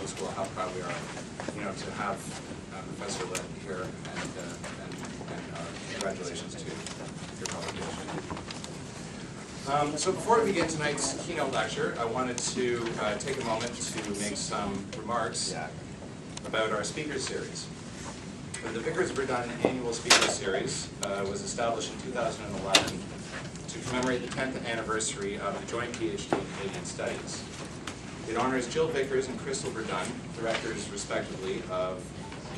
the school how proud we are, to have Professor Litt here, and congratulations to your publication. So before we begin tonight's keynote lecture, I wanted to take a moment to make some remarks about our speaker series. The Vickers Verduyn Annual Speaker Series was established in 2011 to commemorate the 10th anniversary of the Joint PhD in Canadian Studies. It honors Jill Vickers and Crystal Verduyn, directors respectively of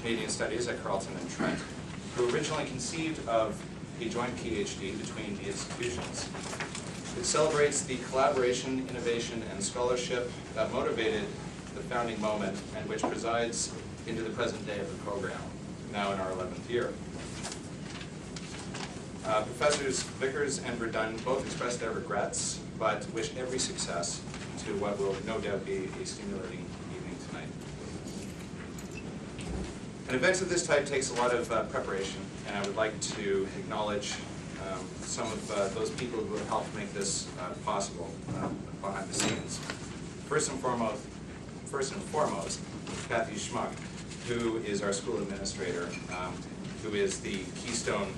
Canadian Studies at Carleton and Trent, who originally conceived of a joint PhD between the institutions. It celebrates the collaboration, innovation, and scholarship that motivated the founding moment and which presides into the present day of the program, now in our 11th year. Professors Vickers and Verduyn both expressed their regrets, but wish every success to what will no doubt be a stimulating evening tonight. An event of this type takes a lot of preparation, and I would like to acknowledge some of those people who have helped make this possible behind the scenes. First and foremost, Kathy Schmuck, who is our school administrator, who is the keystone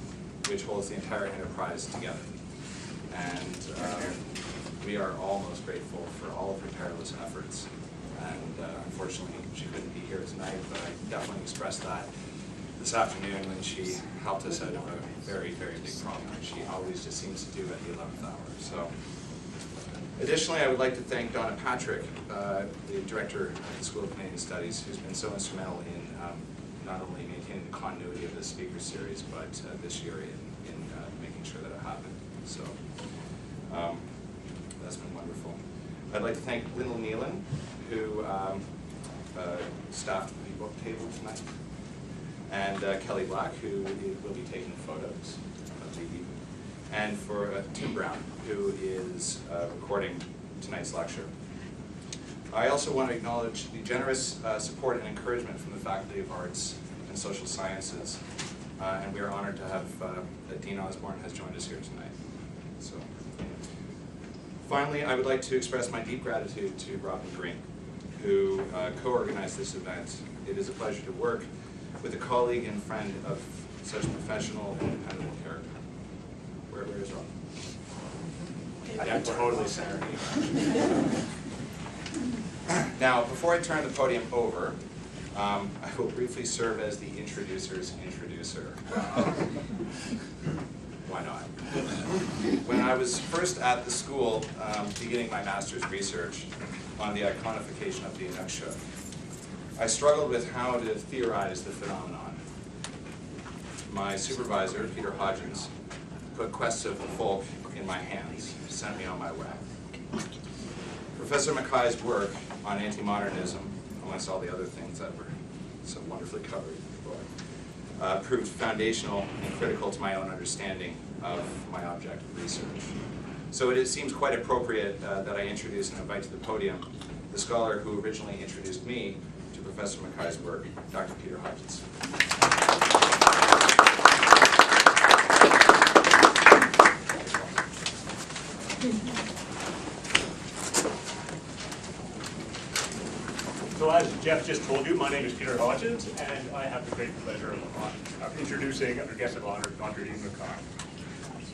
which holds the entire enterprise together. And we are all most grateful for all of her tireless efforts. And unfortunately, she couldn't be here tonight, but I definitely expressed that this afternoon when she helped us out of a very, very big problem that she always just seems to do at the 11th hour. So, additionally, I would like to thank Donna Patrick, the director of the School of Canadian Studies, who's been so instrumental in not only maintaining the continuity of this speaker series, but this year in making sure that it happened. So, that's been wonderful. I'd like to thank Lyndall Nealon, who staffed the book table tonight, and Kelly Black, who will be taking photos of the evening, and for Tim Brown, who is recording tonight's lecture. I also want to acknowledge the generous support and encouragement from the Faculty of Arts and Social Sciences, and we are honored to have Dean Osborne has joined us here tonight. So, finally, I would like to express my deep gratitude to Robin Green, who co-organized this event. It is a pleasure to work with a colleague and friend of such professional and independent character. Where is Robin? I'm totally centered. Now, before I turn the podium over, I will briefly serve as the introducer's introducer. Why not? When I was first at the school, beginning my master's research on the iconification of the Inukshuk, I struggled with how to theorize the phenomenon. My supervisor, Peter Hodgins, put Quests of the Folk in my hands, sent me on my way. Professor McKay's work on anti-modernism, amongst all the other things that were so wonderfully covered in the book, proved foundational and critical to my own understanding of my object of research. So it seems quite appropriate that I introduce and invite to the podium the scholar who originally introduced me to Professor McKay's work, Dr. Peter Hodgins. So as Jeff just told you, my name is Peter Hodgins, and I have the great pleasure of introducing our guest of honor, Dr. Ian McKay.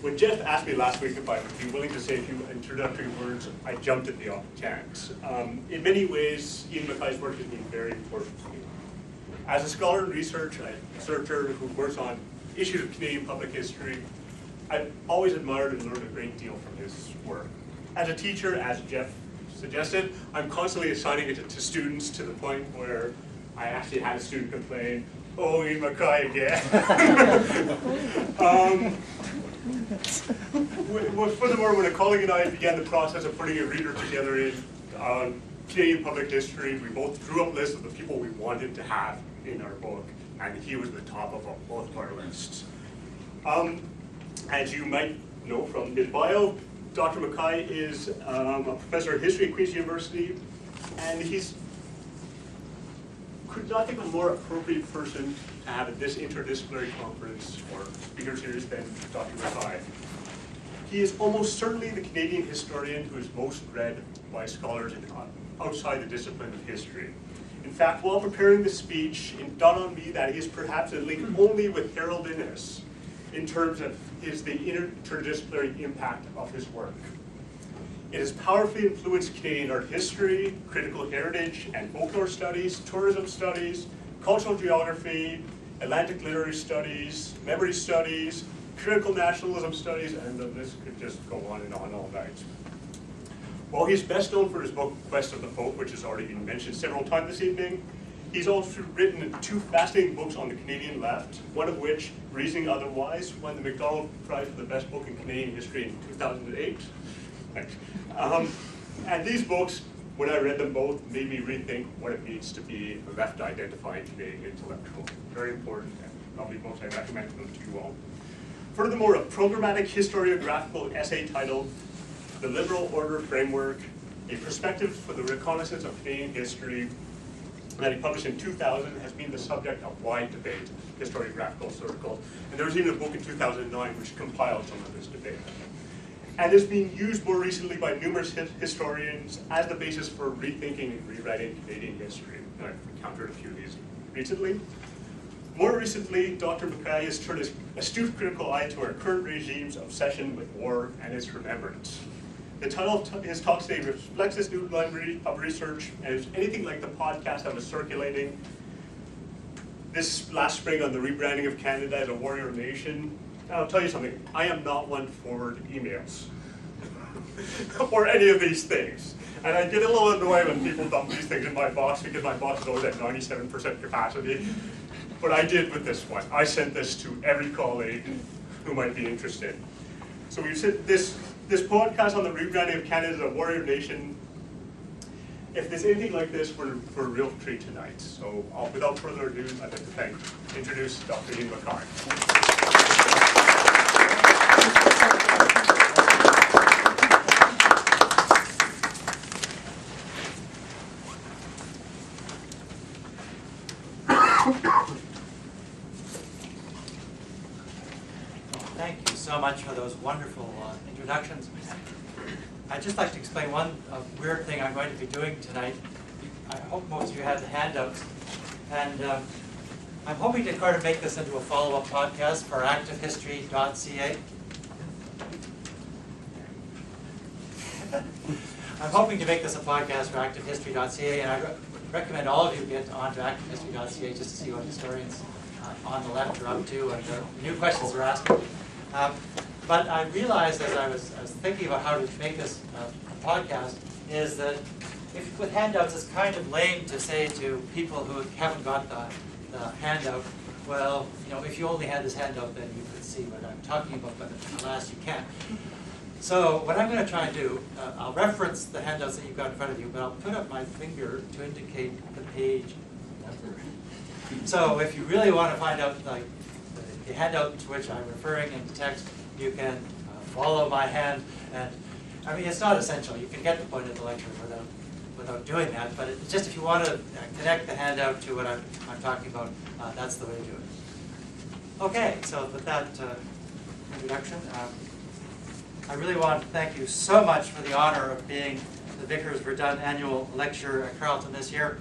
When Jeff asked me last week if I would be willing to say a few introductory words, I jumped at the off chance. In many ways, Ian McKay's work has been very important to me. As a scholar and researcher who works on issues of Canadian public history, I've always admired and learned a great deal from his work. As a teacher, as Jeff suggested, I'm constantly assigning it to students to the point where I actually had a student complain, "Oh, Ian McKay again." Furthermore, when a colleague and I began the process of putting a reader together in Canadian public history, we both drew up lists of the people we wanted to have in our book, and he was the top of both of our lists. As you might know from his bio, Dr. McKay is a professor of history at Queen's University, and could not think of a more appropriate person to have at this interdisciplinary conference or speaker series than Dr. McKay. He is almost certainly the Canadian historian who is most read by scholars outside the discipline of history. In fact, while preparing the speech, it dawned on me that he is perhaps a link only with Harold Innes in terms of the interdisciplinary impact of his work. It has powerfully influenced Canadian art history, critical heritage and folklore studies, tourism studies, cultural geography, Atlantic literary studies, memory studies, critical nationalism studies, and the list could just go on and on all night. While he's best known for his book, Quest of the Pope, which has already been mentioned several times this evening, he's also written 2 fascinating books on the Canadian left, one of which, Reasoning Otherwise, won the Macdonald Prize for the best book in Canadian history in 2008. And these books, when I read them both, made me rethink what it means to be a left-identifying Canadian intellectual. Very important and lovely books. I recommend them to you all. Furthermore, a programmatic historiographical essay titled The Liberal Order Framework, A Perspective for the Reconnaissance of Canadian History, that he published in 2000, has been the subject of wide debate, historiographical circles. And there was even a book in 2009 which compiled some of this debate. And is being used more recently by numerous historians as the basis for rethinking and rewriting Canadian history. And I've encountered a few of these recently. More recently, Dr. McKay has turned his astute critical eye to our current regime's obsession with war and its remembrance. The title of his talk today reflects this new line of research, and is anything like the podcast that was circulating this last spring on the rebranding of Canada as a warrior nation. I'll tell you something, I am not one to forward emails or any of these things. And I get a little annoyed when people dump these things in my box because my box is always at 97% capacity. But I did with this one. I sent this to every colleague who might be interested. So we've said this podcast on the rebranding of Canada as a warrior nation. If there's anything like this, we're a real treat tonight. So without further ado, I'd like to introduce Dr. Ian McKay. Thank you so much for those wonderful introductions. I'd just like to explain one weird thing I'm going to be doing tonight. I hope most of you have the handouts. And I'm hoping to try to make this into a follow-up podcast for activehistory.ca. I'm hoping to make this a podcast for activehistory.ca, and I recommend all of you get onto activehistory.ca just to see what historians on the left are up to and the new questions they're asking. But I realized as I was thinking about how to make this a podcast is that if with handouts, it's kind of lame to say to people who haven't got the handout, well, if you only had this handout, then you could see what I'm talking about, but alas, you can't. So what I'm going to try and do, I'll reference the handouts that you've got in front of you, but I'll put up my finger to indicate the page number. So if you really want to find out the handout to which I'm referring in the text, you can follow my hand. And I mean, it's not essential. You can get the point of the lecture without doing that. But it's just if you want to connect the handout to what I'm talking about, that's the way to do it. Okay, so with that introduction, I really want to thank you so much for the honor of being the Vickers Verduyn annual lecturer at Carleton this year.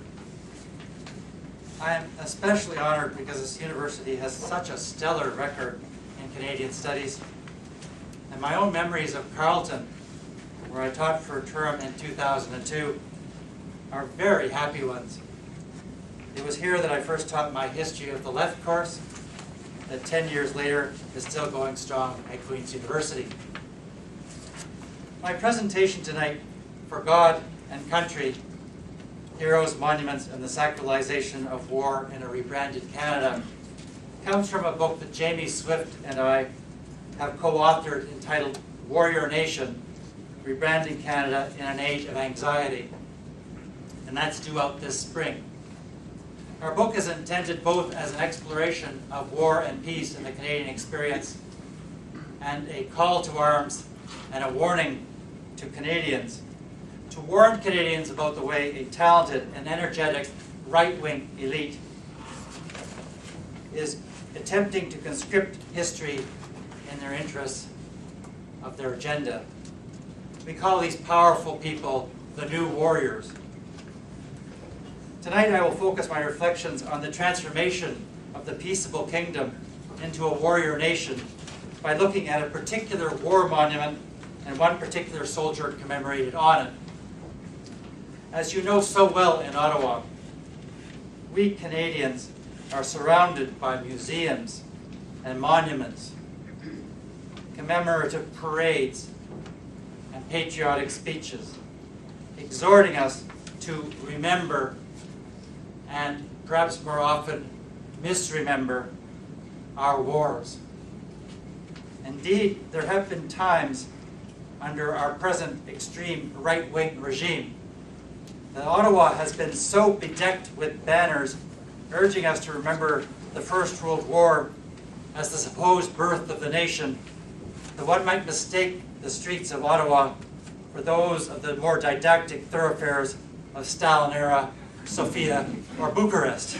I am especially honored because this university has such a stellar record in Canadian studies. And my own memories of Carleton, where I taught for a term in 2002, are very happy ones. It was here that I first taught my History of the Left course, that 10 years later is still going strong at Queen's University. My presentation tonight, For God and Country, Heroes, Monuments, and the Sacralization of War in a Rebranded Canada, comes from a book that Jamie Swift and I have co-authored entitled Warrior Nation, Rebranding Canada in an Age of Anxiety. And that's due out this spring. Our book is intended both as an exploration of war and peace in the Canadian experience, and a call to arms and a warning to Canadians, to warn Canadians about the way a talented and energetic right-wing elite is attempting to conscript history in their interests of their agenda. We call these powerful people the new warriors. Tonight I will focus my reflections on the transformation of the peaceable kingdom into a warrior nation by looking at a particular war monument and one particular soldier commemorated on it. As you know so well in Ottawa, we Canadians are surrounded by museums and monuments, commemorative parades, and patriotic speeches, exhorting us to remember and perhaps more often misremember our wars. Indeed, there have been times under our present extreme right-wing regime that Ottawa has been so bedecked with banners urging us to remember the First World War as the supposed birth of the nation that one might mistake the streets of Ottawa for those of the more didactic thoroughfares of Stalin-era Sofia or Bucharest.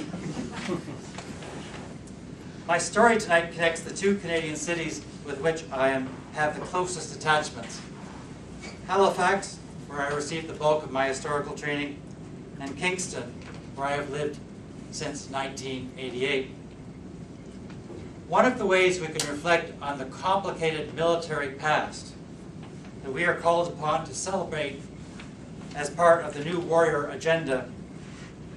My story tonight connects the two Canadian cities with which I have the closest attachments. Halifax, where I received the bulk of my historical training, and Kingston, where I have lived since 1988. One of the ways we can reflect on the complicated military past that we are called upon to celebrate as part of the new warrior agenda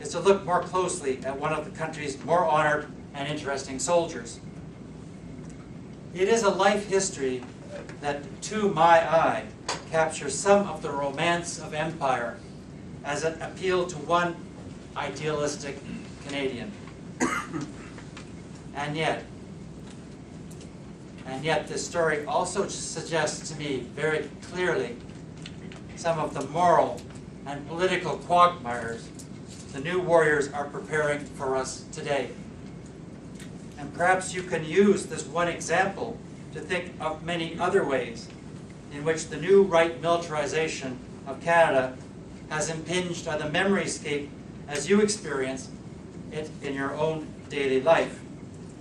is to look more closely at one of the country's more honored and interesting soldiers. It is a life history that, to my eye, captures some of the romance of empire as it appealed to one idealistic Canadian. And yet this story also suggests to me very clearly some of the moral and political quagmires the new warriors are preparing for us today. And perhaps you can use this one example to think of many other ways in which the new right militarization of Canada has impinged on the memoryscape as you experience it in your own daily life,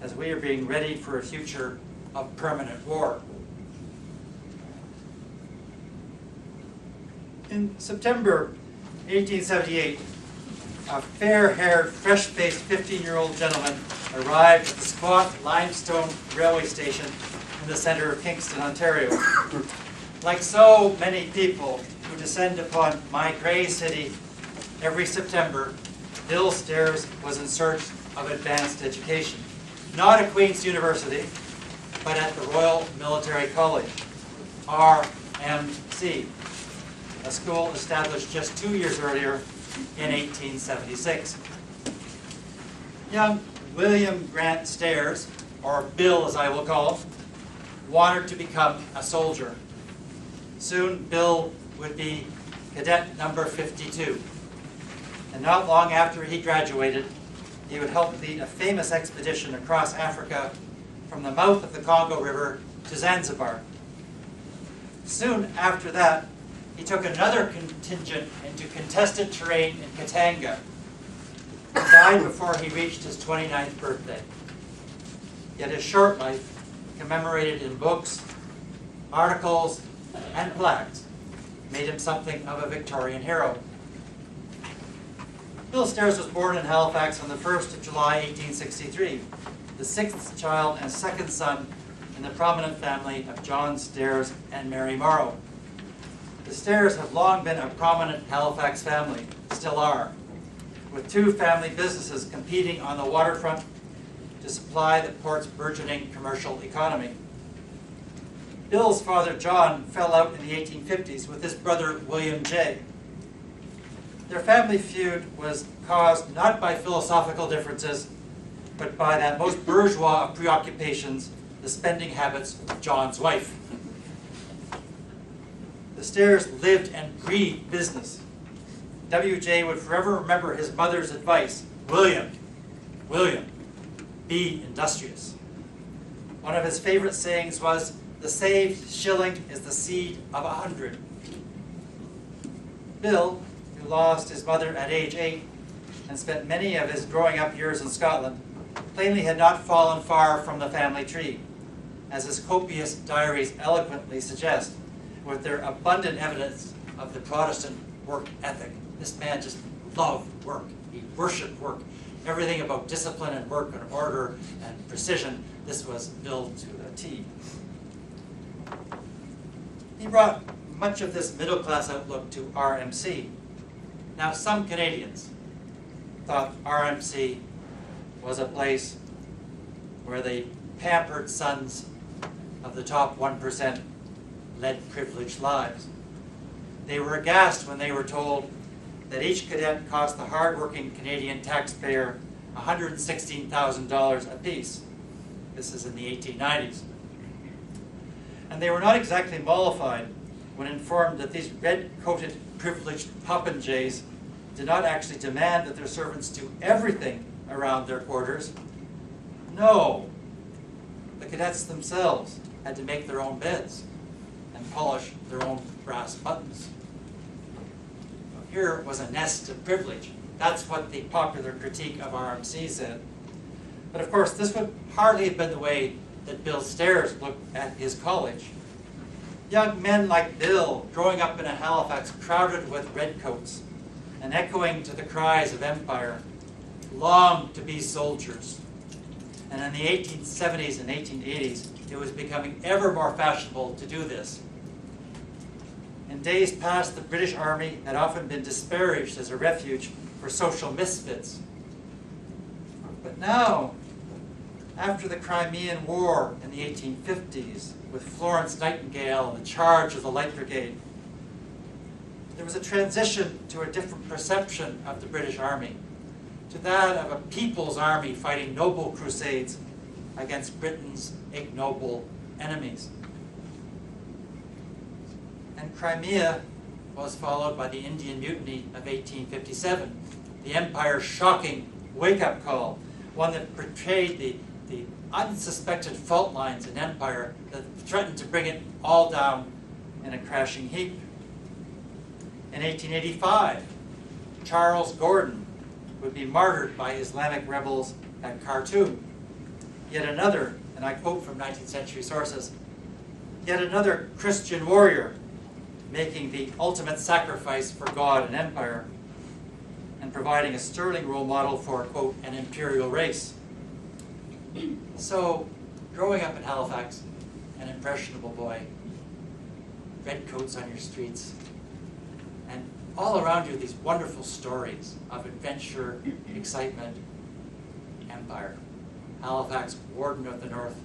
as we are being ready for a future of permanent war. In September 1878, a fair-haired, fresh-faced 15-year-old gentleman arrived at the squat limestone railway station in the centre of Kingston, Ontario. Like so many people who descend upon my grey city every September, Bill Stairs was in search of advanced education. Not at Queen's University, but at the Royal Military College, RMC, a school established just 2 years earlier in 1876. Young William Grant Stairs, or Bill as I will call him, wanted to become a soldier. Soon Bill would be cadet number 52. And not long after he graduated, he would help lead a famous expedition across Africa from the mouth of the Congo River to Zanzibar. Soon after that, he took another contingent into contested terrain in Katanga. He died before he reached his 29th birthday. Yet his short life, commemorated in books, articles, and plaques, made him something of a Victorian hero. Bill Stairs was born in Halifax on the 1st of July, 1863, the sixth child and second son in the prominent family of John Stairs and Mary Morrow. The Stairs have long been a prominent Halifax family, still are, with two family businesses competing on the waterfront to supply the port's burgeoning commercial economy. Bill's father, John, fell out in the 1850s with his brother, William J. Their family feud was caused not by philosophical differences, but by that most bourgeois of preoccupations, the spending habits of John's wife. The Stairs lived and breathed business. W.J. would forever remember his mother's advice, William, be industrious. One of his favorite sayings was, the saved shilling is the seed of 100. Bill, who lost his mother at age 8 and spent many of his growing up years in Scotland, plainly had not fallen far from the family tree, as his copious diaries eloquently suggest, with their abundant evidence of the Protestant work ethic. This man just loved work. He worshipped work. Everything about discipline and work and order and precision, this was Bill to a T. He brought much of this middle-class outlook to RMC. Now, some Canadians thought RMC was a place where the pampered sons of the top 1% led privileged lives. They were aghast when they were told that each cadet cost the hard-working Canadian taxpayer $116,000 apiece. This is in the 1890s. And they were not exactly mollified when informed that these red-coated privileged popinjays did not actually demand that their servants do everything around their quarters. No, the cadets themselves had to make their own beds and polish their own brass buttons. Here was a nest of privilege. That's what the popular critique of RMC said. But of course, this would hardly have been the way that Bill Stairs looked at his college. Young men like Bill, growing up in a Halifax crowded with redcoats and echoing to the cries of empire, longed to be soldiers. And in the 1870s and 1880s, it was becoming ever more fashionable to do this. In days past, the British Army had often been disparaged as a refuge for social misfits. But now, after the Crimean War in the 1850s, with Florence Nightingale and the charge of the Light Brigade, there was a transition to a different perception of the British Army, to that of a people's army fighting noble crusades against Britain's ignoble enemies. And Crimea was followed by the Indian Mutiny of 1857, the Empire's shocking wake-up call, one that portrayed the unsuspected fault lines in empire that threatened to bring it all down in a crashing heap. In 1885, Charles Gordon would be martyred by Islamic rebels at Khartoum. Yet another, and I quote from 19th century sources, yet another Christian warrior making the ultimate sacrifice for God and empire and providing a sterling role model for, quote, an imperial race. So, growing up in Halifax, an impressionable boy, redcoats on your streets, and all around you these wonderful stories of adventure, excitement, empire. Halifax, warden of the North,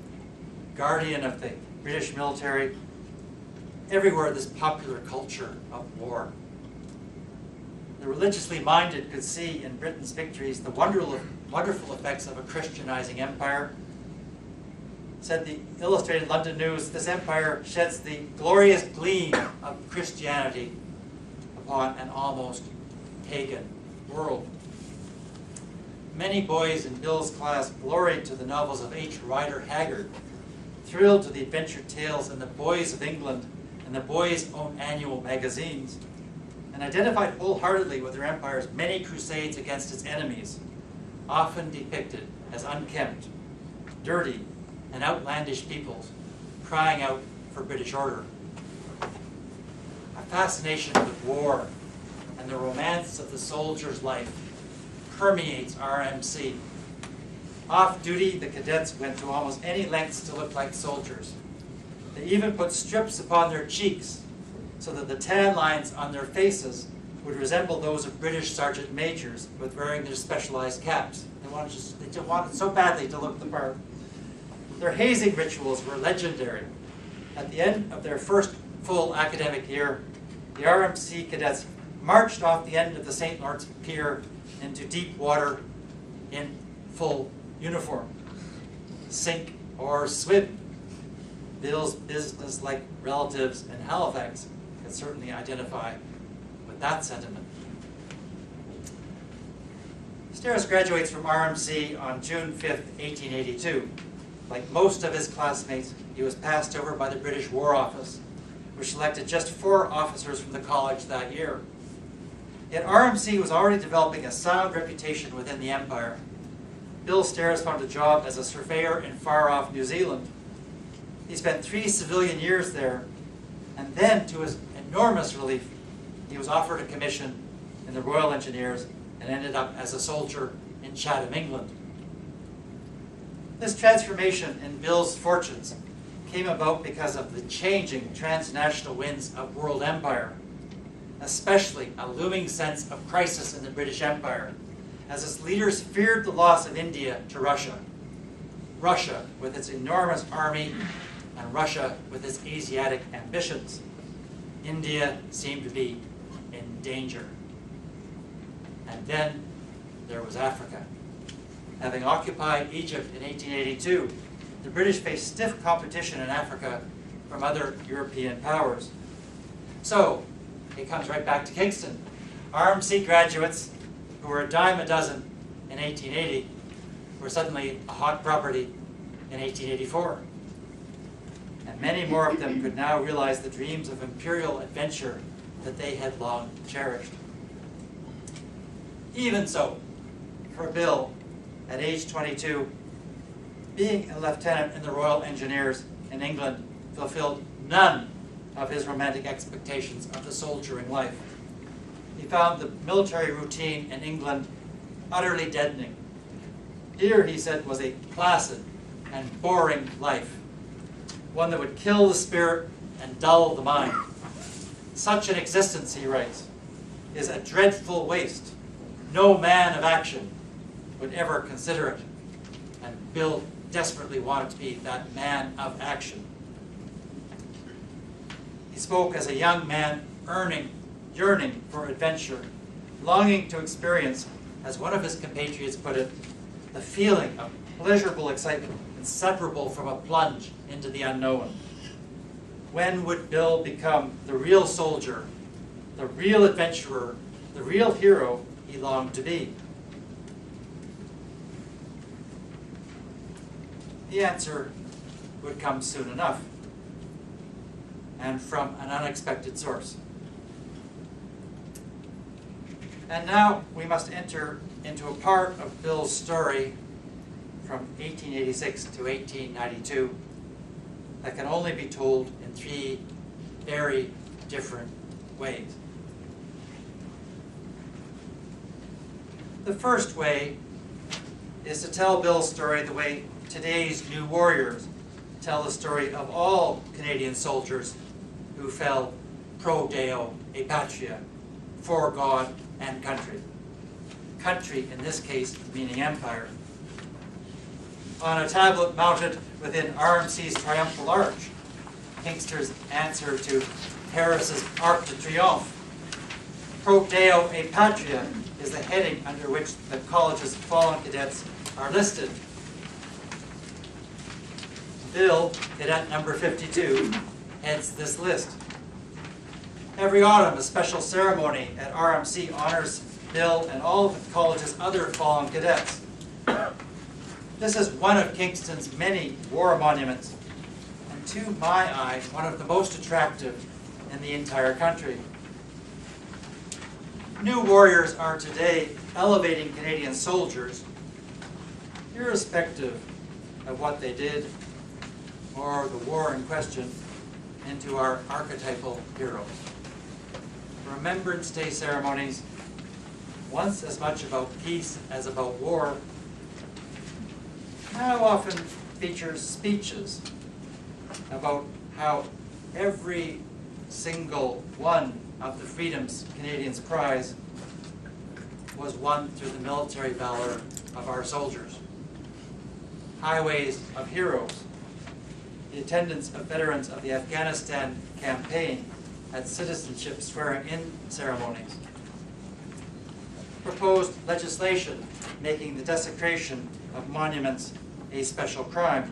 guardian of the British military, everywhere this popular culture of war. The religiously minded could see in Britain's victories the wonderful effects of a Christianizing empire. Said the Illustrated London News, this empire sheds the glorious gleam of Christianity upon an almost pagan world. Many boys in Bill's class gloried to the novels of H. Rider Haggard, thrilled to the adventure tales in the Boys of England and the Boys' Own annual magazines, and identified wholeheartedly with their empire's many crusades against its enemies, often depicted as unkempt, dirty, and outlandish peoples crying out for British order. A fascination with war and the romance of the soldier's life permeates RMC. Off-duty, the cadets went to almost any lengths to look like soldiers. They even put strips upon their cheeks so that the tan lines on their faces would resemble those of British sergeant majors with wearing their specialized caps. They wanted so badly to look the part. Their hazing rituals were legendary. At the end of their first full academic year, the RMC cadets marched off the end of the St. Lawrence Pier into deep water in full uniform. Sink or swim. Bill's business-like relatives in Halifax could certainly identify with that sentiment. Stairs graduates from RMC on June 5th, 1882. Like most of his classmates, he was passed over by the British War Office, which selected just 4 officers from the college that year. Yet RMC was already developing a sound reputation within the empire. Bill Stairs found a job as a surveyor in far-off New Zealand. He spent 3 civilian years there, and then, to his enormous relief, he was offered a commission in the Royal Engineers and ended up as a soldier in Chatham, England. This transformation in Bill's fortunes came about because of the changing transnational winds of world empire, especially a looming sense of crisis in the British Empire, as its leaders feared the loss of India to Russia. Russia with its enormous army, and Russia with its Asiatic ambitions. India seemed to be in danger. And then there was Africa. Having occupied Egypt in 1882, the British faced stiff competition in Africa from other European powers. So, it comes right back to Kingston. RMC graduates, who were a dime a dozen in 1880, were suddenly a hot property in 1884. And many more of them could now realize the dreams of imperial adventure that they had long cherished. Even so, for Bill, at age 22, being a lieutenant in the Royal Engineers in England fulfilled none of his romantic expectations of the soldiering life. He found the military routine in England utterly deadening. Here, he said, was a placid and boring life, one that would kill the spirit and dull the mind. Such an existence, he writes, is a dreadful waste. No man of action would ever consider it. And Bill desperately wanted to be that man of action. He spoke as a young man, yearning for adventure, longing to experience, as one of his compatriots put it, the feeling of pleasurable excitement inseparable from a plunge into the unknown. When would Bill become the real soldier, the real adventurer, the real hero he longed to be? The answer would come soon enough, and from an unexpected source. And now we must enter into a part of Bill's story from 1886 to 1892 that can only be told in three very different ways. The first way is to tell Bill's story the way today's new warriors tell the story of all Canadian soldiers who fell pro Deo e Patria, for God and country. Country, in this case, meaning empire. On a tablet mounted within RMC's Triumphal Arch, Kingster's answer to Paris's Arc de Triomphe. Pro Deo e Patria is the heading under which the college's fallen cadets are listed. Bill, cadet number 52, heads this list. Every autumn, a special ceremony at RMC honors Bill and all of the college's other fallen cadets. This is one of Kingston's many war monuments, and to my eye, one of the most attractive in the entire country. New warriors are today elevating Canadian soldiers, irrespective of what they did or the war in question, into our archetypal heroes. Remembrance Day ceremonies, once as much about peace as about war, now often features speeches about how every single one of the freedoms Canadians prize was won through the military valor of our soldiers. Highways of heroes, the attendance of veterans of the Afghanistan campaign at citizenship swearing-in ceremonies. Proposed legislation making the desecration of monuments a special crime.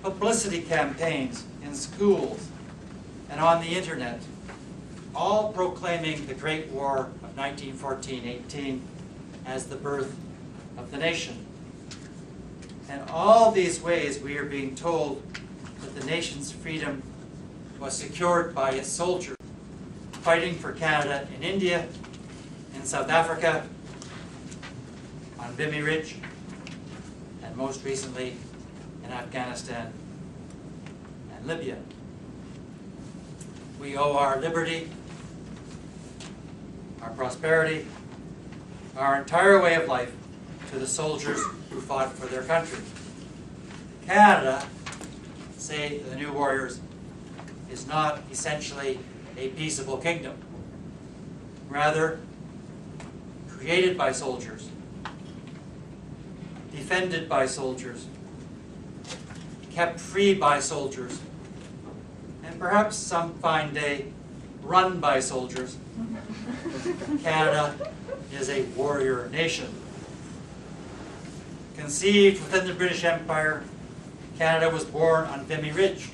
Publicity campaigns in schools and on the internet, all proclaiming the Great War of 1914-18 as the birth of the nation. And all these ways we are being told that the nation's freedom was secured by its soldiers fighting for Canada in India, in South Africa, on Vimy Ridge, and most recently in Afghanistan and Libya. We owe our liberty, our prosperity, our entire way of life to the soldiers who fought for their country. Canada, say the new warriors, is not essentially a peaceable kingdom. Rather, created by soldiers, defended by soldiers, kept free by soldiers, and perhaps some fine day run by soldiers, Canada is a warrior nation. Conceived within the British Empire, Canada was born on Vimy Ridge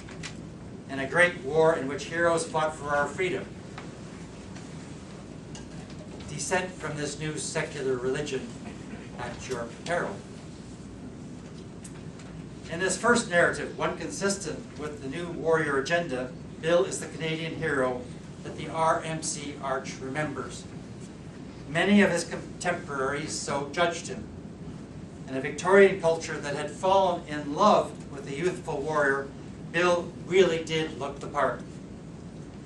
in a great war in which heroes fought for our freedom. Descent from this new secular religion at your peril. In this first narrative, one consistent with the new warrior agenda, Bill is the Canadian hero that the RMC Arch remembers. Many of his contemporaries so judged him. In a Victorian culture that had fallen in love with the youthful warrior, Bill really did look the part.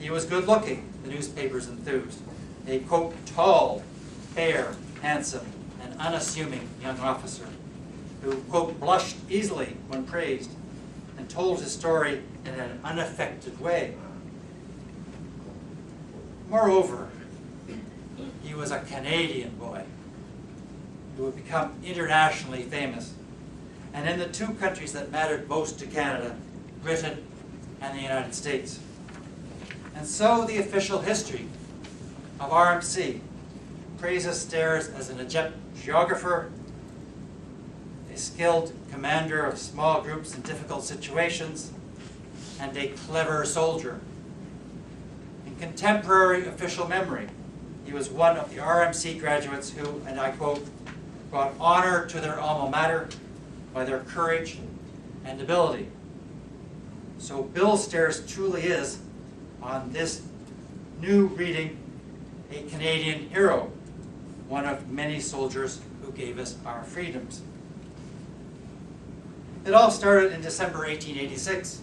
He was good looking, the newspapers enthused. A, quote, tall, fair, handsome, and unassuming young officer who, quote, blushed easily when praised and told his story in an unaffected way. Moreover, he was a Canadian boy who would become internationally famous. And in the two countries that mattered most to Canada, Britain and the United States. And so the official history of RMC praises Stairs as an adept geographer, a skilled commander of small groups in difficult situations, and a clever soldier. In contemporary official memory, he was one of the RMC graduates who, and I quote, brought honor to their alma mater by their courage and ability. So Bill Stairs truly is, on this new reading, a Canadian hero, one of many soldiers who gave us our freedoms. It all started in December 1886,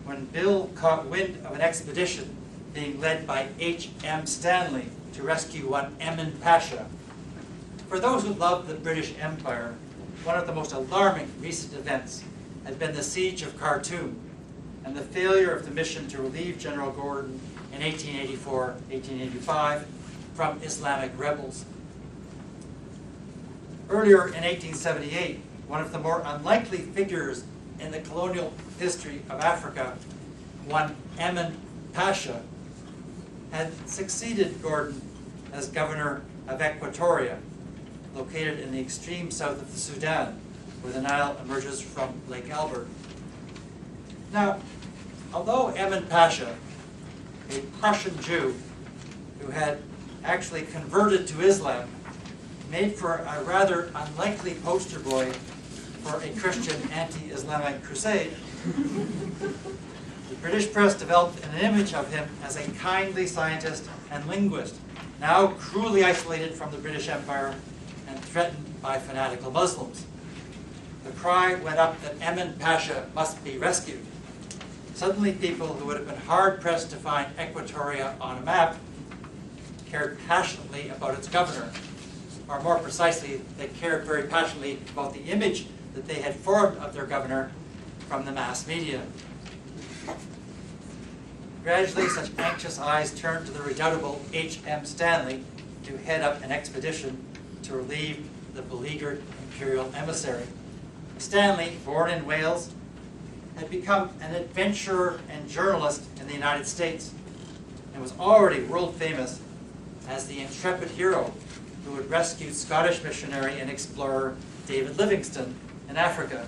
when Bill caught wind of an expedition being led by H.M. Stanley to rescue one Emin Pasha. For those who loved the British Empire, one of the most alarming recent events had been the siege of Khartoum and the failure of the mission to relieve General Gordon in 1884-1885 from Islamic rebels. Earlier in 1878, one of the more unlikely figures in the colonial history of Africa, one Emin Pasha, had succeeded Gordon as governor of Equatoria, located in the extreme south of the Sudan, where the Nile emerges from Lake Albert. Now, although Emin Pasha, a Prussian Jew who had actually converted to Islam, made for a rather unlikely poster boy for a Christian anti-Islamic crusade, the British press developed an image of him as a kindly scientist and linguist, now cruelly isolated from the British Empire and threatened by fanatical Muslims. The cry went up that Emin Pasha must be rescued. Suddenly people who would have been hard-pressed to find Equatoria on a map cared passionately about its governor. Or more precisely, they cared very passionately about the image that they had formed of their governor from the mass media. Gradually, such anxious eyes turned to the redoubtable H.M. Stanley to head up an expedition to relieve the beleaguered imperial emissary. Stanley, born in Wales, had become an adventurer and journalist in the United States and was already world famous as the intrepid hero who had rescued Scottish missionary and explorer David Livingstone in Africa.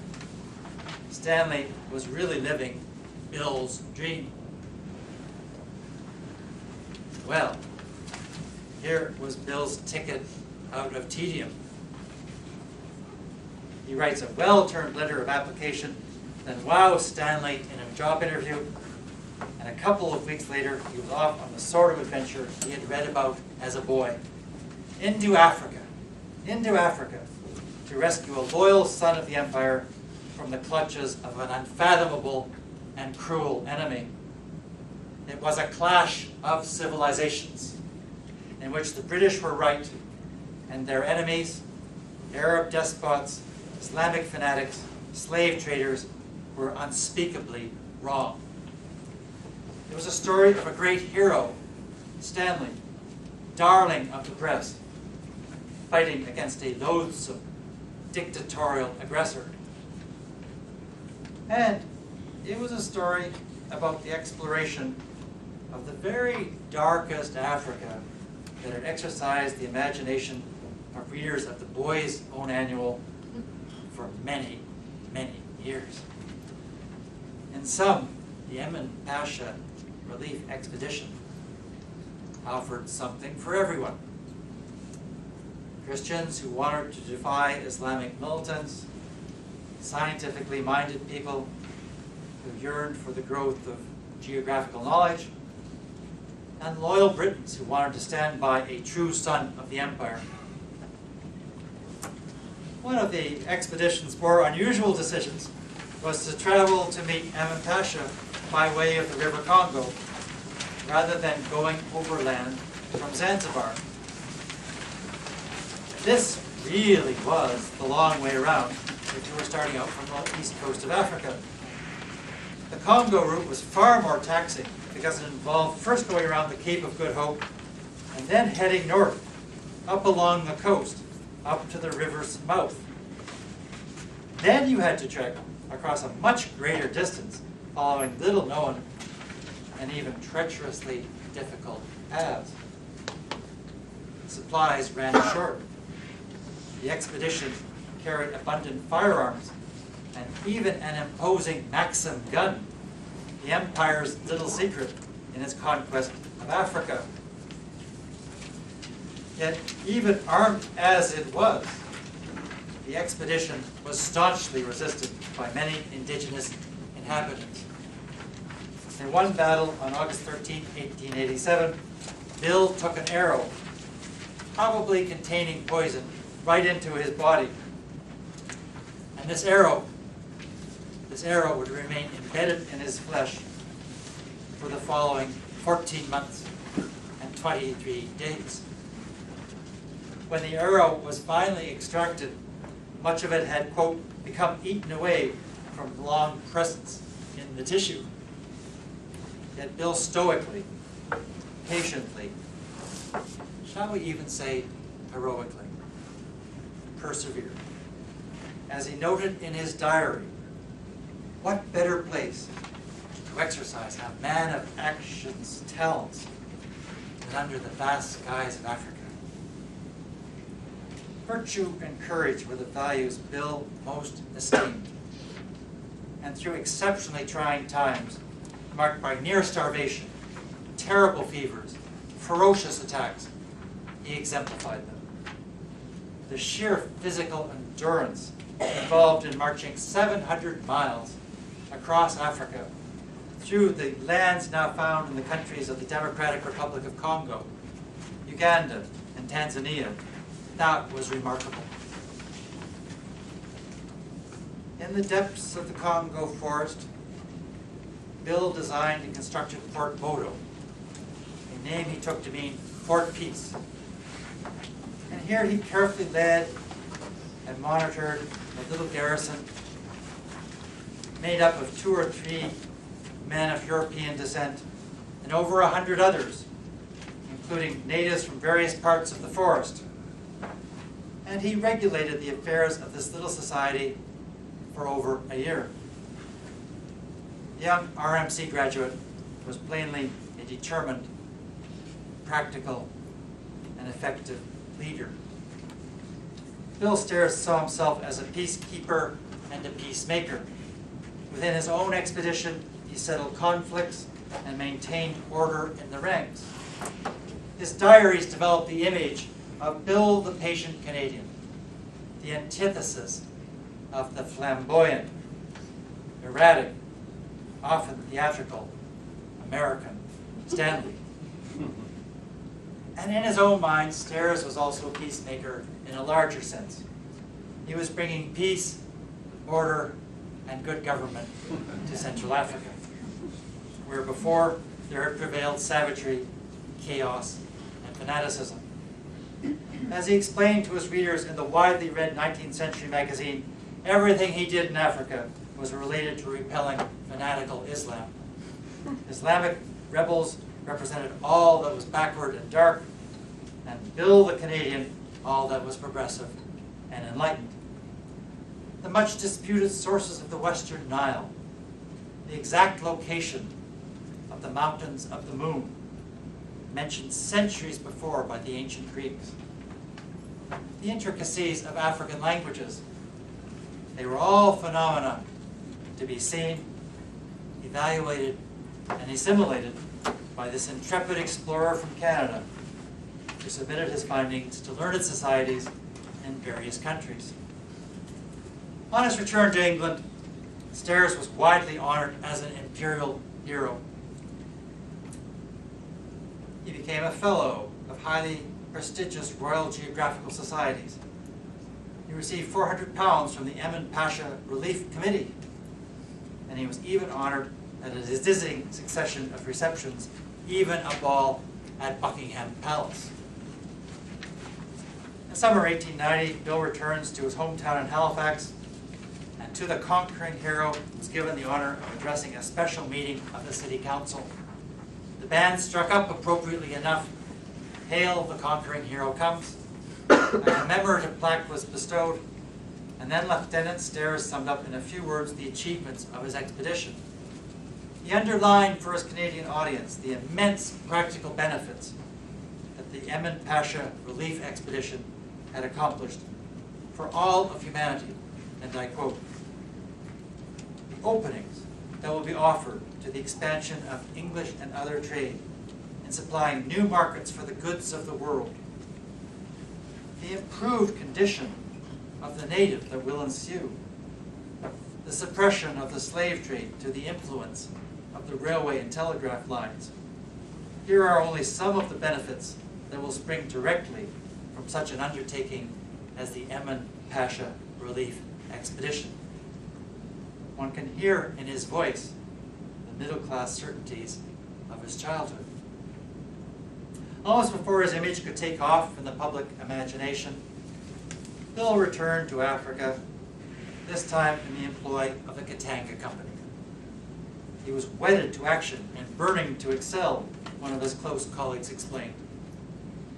Stanley was really living Bill's dream. Well, here was Bill's ticket out of tedium. He writes a well-turned letter of application, then wows Stanley in a job interview, and a couple of weeks later he was off on the sort of adventure he had read about as a boy. Into Africa, to rescue a loyal son of the empire from the clutches of an unfathomable and cruel enemy. It was a clash of civilizations in which the British were right and their enemies, Arab despots, Islamic fanatics, slave traders, were unspeakably wrong. It was a story of a great hero, Stanley, darling of the press, fighting against a loathsome, dictatorial aggressor. And it was a story about the exploration of the very darkest Africa that had exercised the imagination of readers of the Boys' Own Annual for many, many years. In sum, the Emin Pasha Relief Expedition offered something for everyone. Christians who wanted to defy Islamic militants, scientifically minded people who yearned for the growth of geographical knowledge, and loyal Britons who wanted to stand by a true son of the empire. One of the expedition's more unusual decisions was to travel to meet Emin Pasha by way of the River Congo, rather than going overland from Zanzibar. This really was the long way around if you were starting out from the east coast of Africa. The Congo route was far more taxing because it involved first going around the Cape of Good Hope and then heading north, up along the coast, up to the river's mouth. Then you had to trek across a much greater distance, following little known and even treacherously difficult paths. Supplies ran short. The expedition carried abundant firearms and even an imposing Maxim gun, the empire's little secret in its conquest of Africa. Yet, even armed as it was, the expedition was staunchly resisted by many indigenous inhabitants. In one battle on August 13, 1887, Bill took an arrow, probably containing poison, right into his body. And this arrow would remain embedded in his flesh for the following 14 months and 23 days. When the arrow was finally extracted, much of it had, quote, become eaten away from long presence in the tissue. Yet Bill stoically, patiently, shall we even say heroically, persevered. As he noted in his diary, what better place to exercise a man of action's talents than under the vast skies of Africa? Virtue and courage were the values Bill most esteemed. And through exceptionally trying times, marked by near starvation, terrible fevers, ferocious attacks, he exemplified them. The sheer physical endurance involved in marching 700 miles across Africa through the lands now found in the countries of the Democratic Republic of Congo, Uganda, and Tanzania, that was remarkable. In the depths of the Congo forest, Bill designed and constructed Fort Bodo, a name he took to mean Fort Peace. And here he carefully led and monitored a little garrison made up of 2 or 3 men of European descent and over 100 others, including natives from various parts of the forest. And he regulated the affairs of this little society for over a year. The young RMC graduate was plainly a determined, practical, and effective leader. Bill Stairs saw himself as a peacekeeper and a peacemaker. Within his own expedition, he settled conflicts and maintained order in the ranks. His diaries developed the image of Bill the patient Canadian, the antithesis of the flamboyant, erratic, often theatrical American Stanley. And in his own mind, Stairs was also a peacemaker in a larger sense. He was bringing peace, order, and good government to Central Africa, where before there had prevailed savagery, chaos, and fanaticism. As he explained to his readers in the widely read 19th century magazine, everything he did in Africa was related to repelling fanatical Islam. Islamic rebels represented all that was backward and dark, and Bill the Canadian, all that was progressive and enlightened. The much disputed sources of the Western Nile, the exact location of the mountains of the moon, mentioned centuries before by the ancient Greeks. The intricacies of African languages, they were all phenomena to be seen, evaluated, and assimilated by this intrepid explorer from Canada, who submitted his findings to learned societies in various countries. On his return to England, Stairs was widely honored as an imperial hero. He became a fellow of highly prestigious Royal Geographical Societies. He received £400 from the Emin Pasha Relief Committee, and he was even honored at a dizzying succession of receptions, even a ball at Buckingham Palace. In summer 1890, Bill returns to his hometown in Halifax, and to the conquering hero was given the honor of addressing a special meeting of the City Council. The band struck up appropriately enough, "Hail the Conquering Hero Comes." A commemorative plaque was bestowed, and then Lieutenant Stairs summed up in a few words the achievements of his expedition. He underlined for his Canadian audience the immense practical benefits that the Emin Pasha Relief Expedition had accomplished for all of humanity, and I quote, "The openings that will be offered to the expansion of English and other trade in supplying new markets for the goods of the world, the improved condition of the native that will ensue, the suppression of the slave trade through the influence of the railway and telegraph lines. Here are only some of the benefits that will spring directly from such an undertaking as the Emin Pasha Relief Expedition." One can hear in his voice the middle-class certainties of his childhood. Almost before his image could take off in the public imagination, Bill returned to Africa, this time in the employ of the Katanga Company. He was wedded to action and burning to excel, one of his close colleagues explained.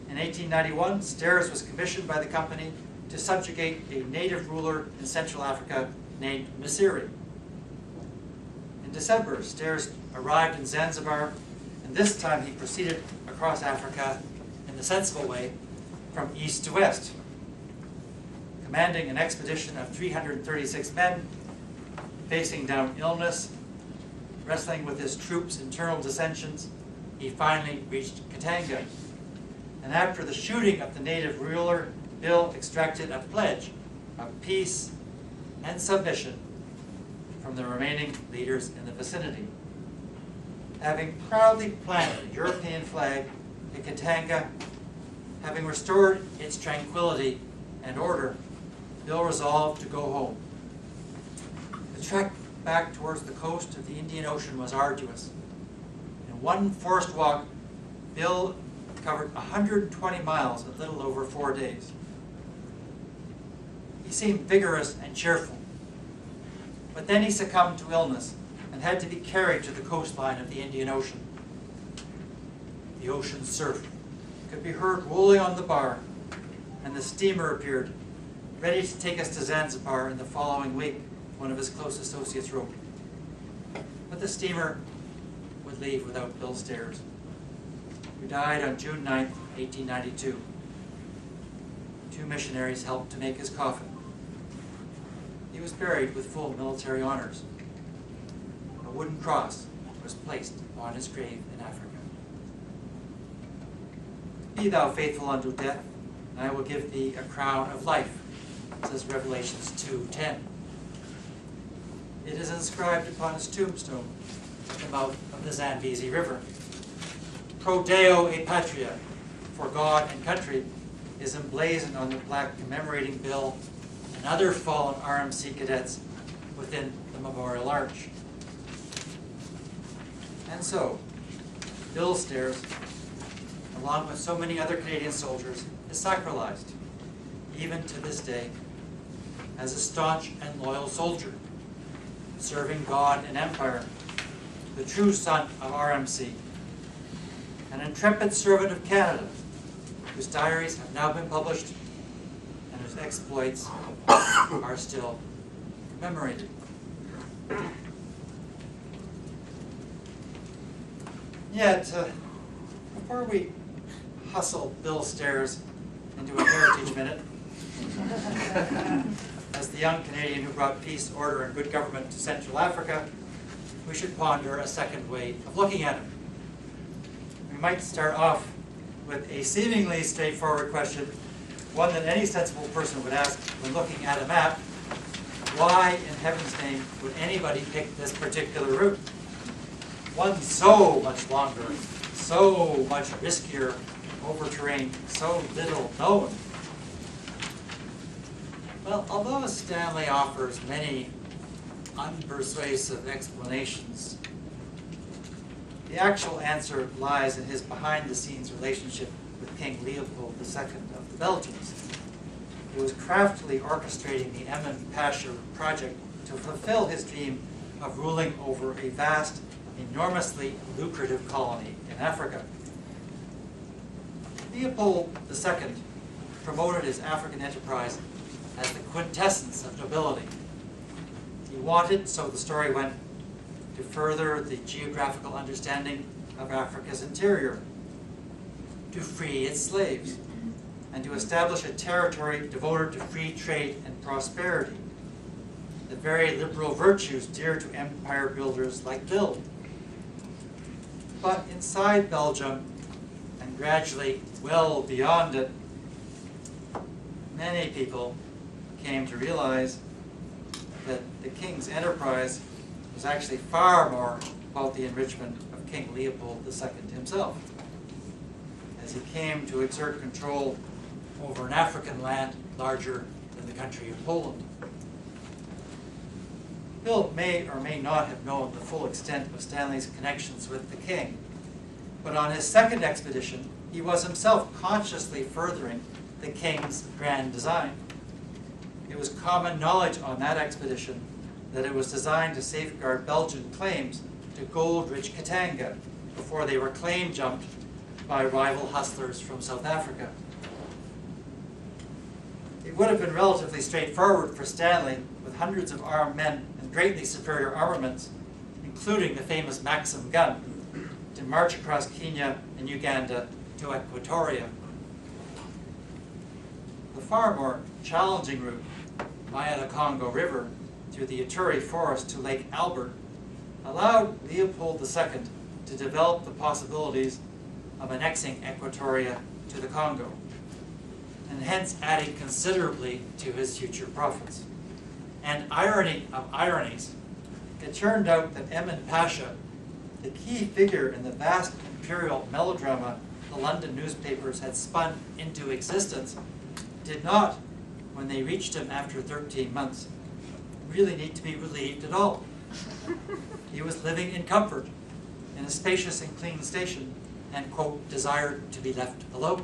In 1891, Stairs was commissioned by the company to subjugate a native ruler in Central Africa named Misiri. In December, Stairs arrived in Zanzibar, and this time he proceeded across Africa in the sensible way from east to west. Commanding an expedition of 336 men, facing down illness, wrestling with his troops' internal dissensions, he finally reached Katanga. And after the shooting of the native ruler, Bill extracted a pledge of peace and submission from the remaining leaders in the vicinity. Having proudly planted a European flag in Katanga, having restored its tranquility and order, Bill resolved to go home. The trek back towards the coast of the Indian Ocean was arduous. In one forced walk, Bill covered 120 miles in a little over 4 days. He seemed vigorous and cheerful, but then he succumbed to illness and had to be carried to the coastline of the Indian Ocean. The ocean surf could be heard rolling on the bar, and the steamer appeared, ready to take us to Zanzibar in the following week, one of his close associates wrote. But the steamer would leave without Bill Stairs, who died on June 9, 1892. 2 missionaries helped to make his coffin. He was buried with full military honors. A wooden cross was placed upon his grave in Africa. "Be thou faithful unto death, and I will give thee a crown of life," says Revelations 2:10. It is inscribed upon his tombstone at the mouth of the Zambezi River. "Pro Deo e Patria," for God and country, is emblazoned on the plaque commemorating Bill and other fallen RMC cadets within the memorial arch. And so, Bill Stairs, along with so many other Canadian soldiers, is sacralized, even to this day, as a staunch and loyal soldier, serving God and empire, the true son of RMC, an intrepid servant of Canada, whose diaries have now been published and whose exploits are still commemorated. Yet, before we hustle Bill Stairs into a heritage minute, as the young Canadian who brought peace, order, and good government to Central Africa, we should ponder a second way of looking at him. We might start off with a seemingly straightforward question, one that any sensible person would ask when looking at a map: why in heaven's name would anybody pick this particular route? One so much longer, so much riskier, over terrain so little known. Well, although Stanley offers many unpersuasive explanations, the actual answer lies in his behind-the-scenes relationship with King Leopold II of the Belgians. He was craftily orchestrating the Emin Pasha project to fulfill his dream of ruling over a vast, enormously lucrative colony in Africa. Leopold II promoted his African enterprise as the quintessence of nobility. He wanted, so the story went, to further the geographical understanding of Africa's interior, to free its slaves, and to establish a territory devoted to free trade and prosperity, the very liberal virtues dear to empire builders like Bill. But inside Belgium, and gradually well beyond it, many people came to realize that the king's enterprise was actually far more about the enrichment of King Leopold II himself, as he came to exert control over an African land larger than the country of Poland. Bill may or may not have known the full extent of Stanley's connections with the king, but on his second expedition, he was himself consciously furthering the king's grand design. It was common knowledge on that expedition that it was designed to safeguard Belgian claims to gold-rich Katanga before they were claim jumped by rival hustlers from South Africa. It would have been relatively straightforward for Stanley, with hundreds of armed men and greatly superior armaments, including the famous Maxim gun, to march across Kenya and Uganda to Equatoria. The far more challenging route via the Congo River through the Ituri forest to Lake Albert allowed Leopold II to develop the possibilities of annexing Equatoria to the Congo, and hence adding considerably to his future profits. And irony of ironies, it turned out that Emin Pasha, the key figure in the vast imperial melodrama the London newspapers had spun into existence, did not, when they reached him after 13 months, really need to be relieved at all. He was living in comfort in a spacious and clean station and, quote, desired to be left alone.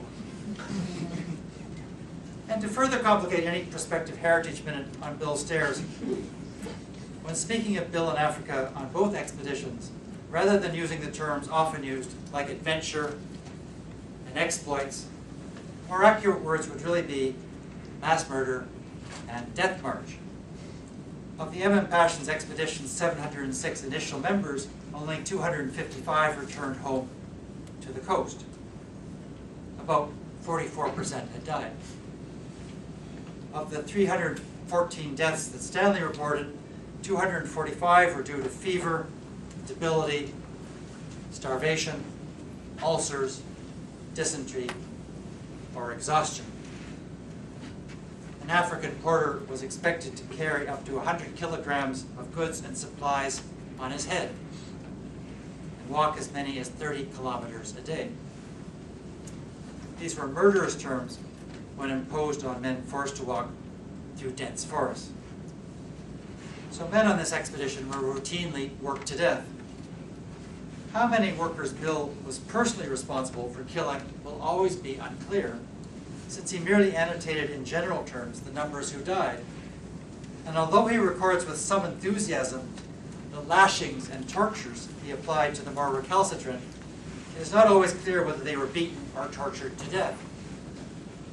And to further complicate any prospective heritage minute on Bill Stairs, when speaking of Bill in Africa on both expeditions, rather than using the terms often used like adventure and exploits, more accurate words would really be mass murder and death march. Of the Emin Pasha's expedition's 706 initial members, only 255 returned home to the coast. About 44% had died. Of the 314 deaths that Stanley reported, 245 were due to fever, debility, starvation, ulcers, dysentery, or exhaustion. An African porter was expected to carry up to 100 kilograms of goods and supplies on his head and walk as many as 30 kilometers a day. These were murderous terms when imposed on men forced to walk through dense forests. So men on this expedition were routinely worked to death. How many workers Bill was personally responsible for killing will always be unclear, since he merely annotated in general terms the numbers who died. And although he records with some enthusiasm the lashings and tortures he applied to the more recalcitrant, it is not always clear whether they were beaten or tortured to death.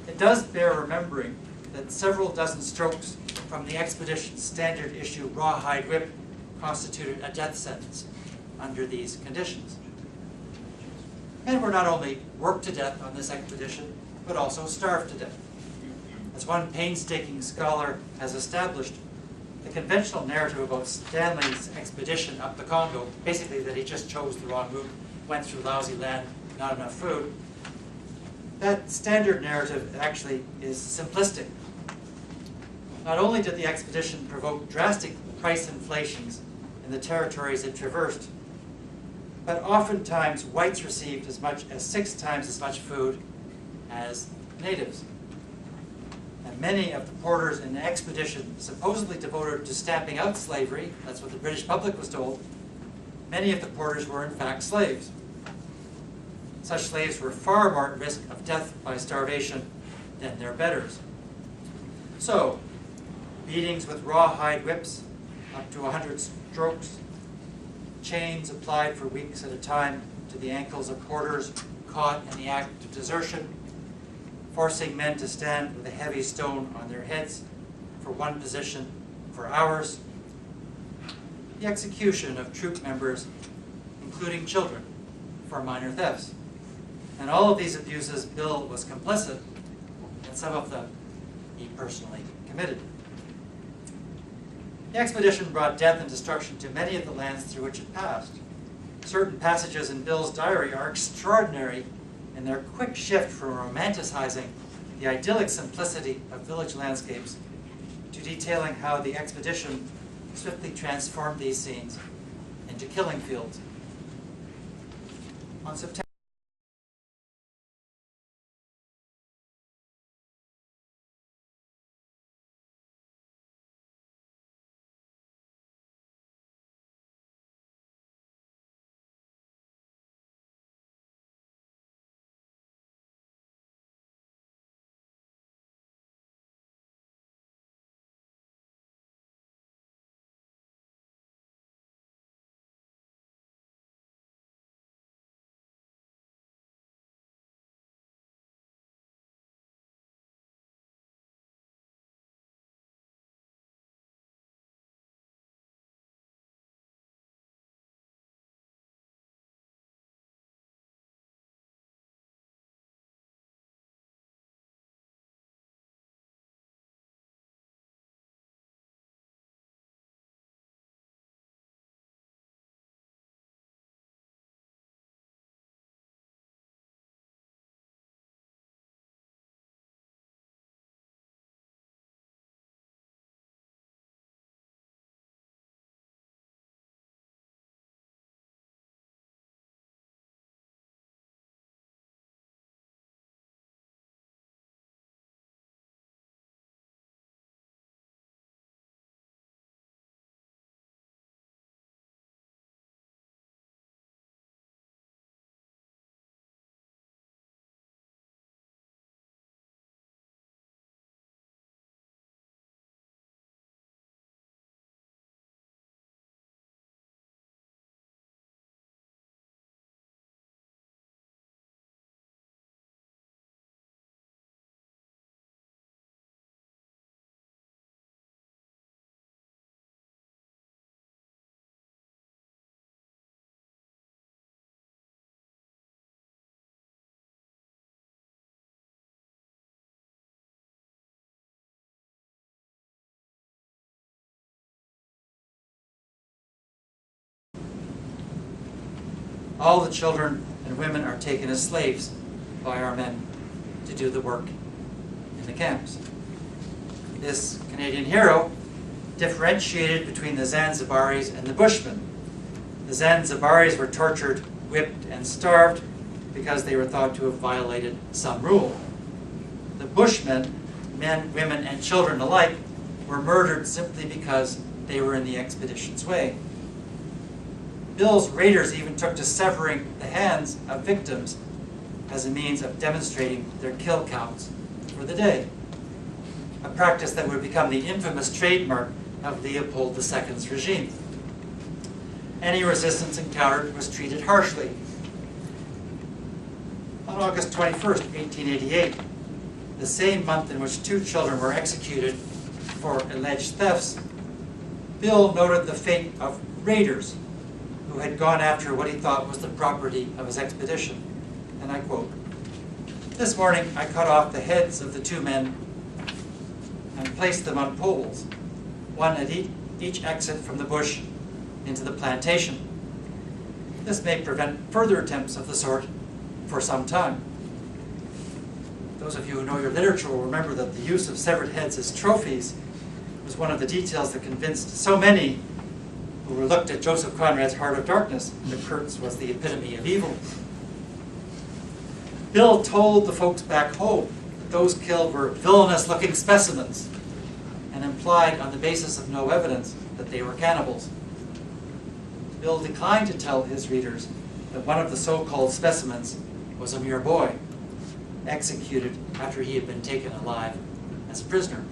It does bear remembering that several dozen strokes from the expedition's standard issue rawhide whip constituted a death sentence under these conditions. Men were not only worked to death on this expedition, but also starved to death. As one painstaking scholar has established, the conventional narrative about Stanley's expedition up the Congo, basically that he just chose the wrong route, went through lousy land, not enough food, that standard narrative actually is simplistic. Not only did the expedition provoke drastic price inflations in the territories it traversed, but oftentimes whites received as much as 6 times as much food as natives. And many of the porters in the expedition supposedly devoted to stamping out slavery, that's what the British public was told, many of the porters were in fact slaves. Such slaves were far more at risk of death by starvation than their betters. So, beatings with rawhide whips, up to 100 strokes, chains applied for weeks at a time to the ankles of porters caught in the act of desertion, forcing men to stand with a heavy stone on their heads for one position for hours, the execution of troop members, including children, for minor thefts. And all of these abuses Bill was complicit, and some of them he personally committed. The expedition brought death and destruction to many of the lands through which it passed. Certain passages in Bill's diary are extraordinary in their quick shift from romanticizing the idyllic simplicity of village landscapes to detailing how the expedition swiftly transformed these scenes into killing fields. On September all the children and women are taken as slaves by our men to do the work in the camps. This Canadian hero differentiated between the Zanzibaris and the Bushmen. The Zanzibaris were tortured, whipped, and starved because they were thought to have violated some rule. The Bushmen, men, women, and children alike, were murdered simply because they were in the expedition's way. Bill's raiders even took to severing the hands of victims as a means of demonstrating their kill counts for the day, a practice that would become the infamous trademark of Leopold II's regime. Any resistance encountered was treated harshly. On August 21st, 1888, the same month in which 2 children were executed for alleged thefts, Bill noted the fate of raiders who had gone after what he thought was the property of his expedition. And I quote, "This morning I cut off the heads of the 2 men and placed them on poles, one at each exit from the bush into the plantation. This may prevent further attempts of the sort for some time." Those of you who know your literature will remember that the use of severed heads as trophies was one of the details that convinced so many who looked at Joseph Conrad's Heart of Darkness that Kurtz was the epitome of evil. Bill told the folks back home that those killed were villainous-looking specimens and implied on the basis of no evidence that they were cannibals. Bill declined to tell his readers that one of the so-called specimens was a mere boy, executed after he had been taken alive as a prisoner.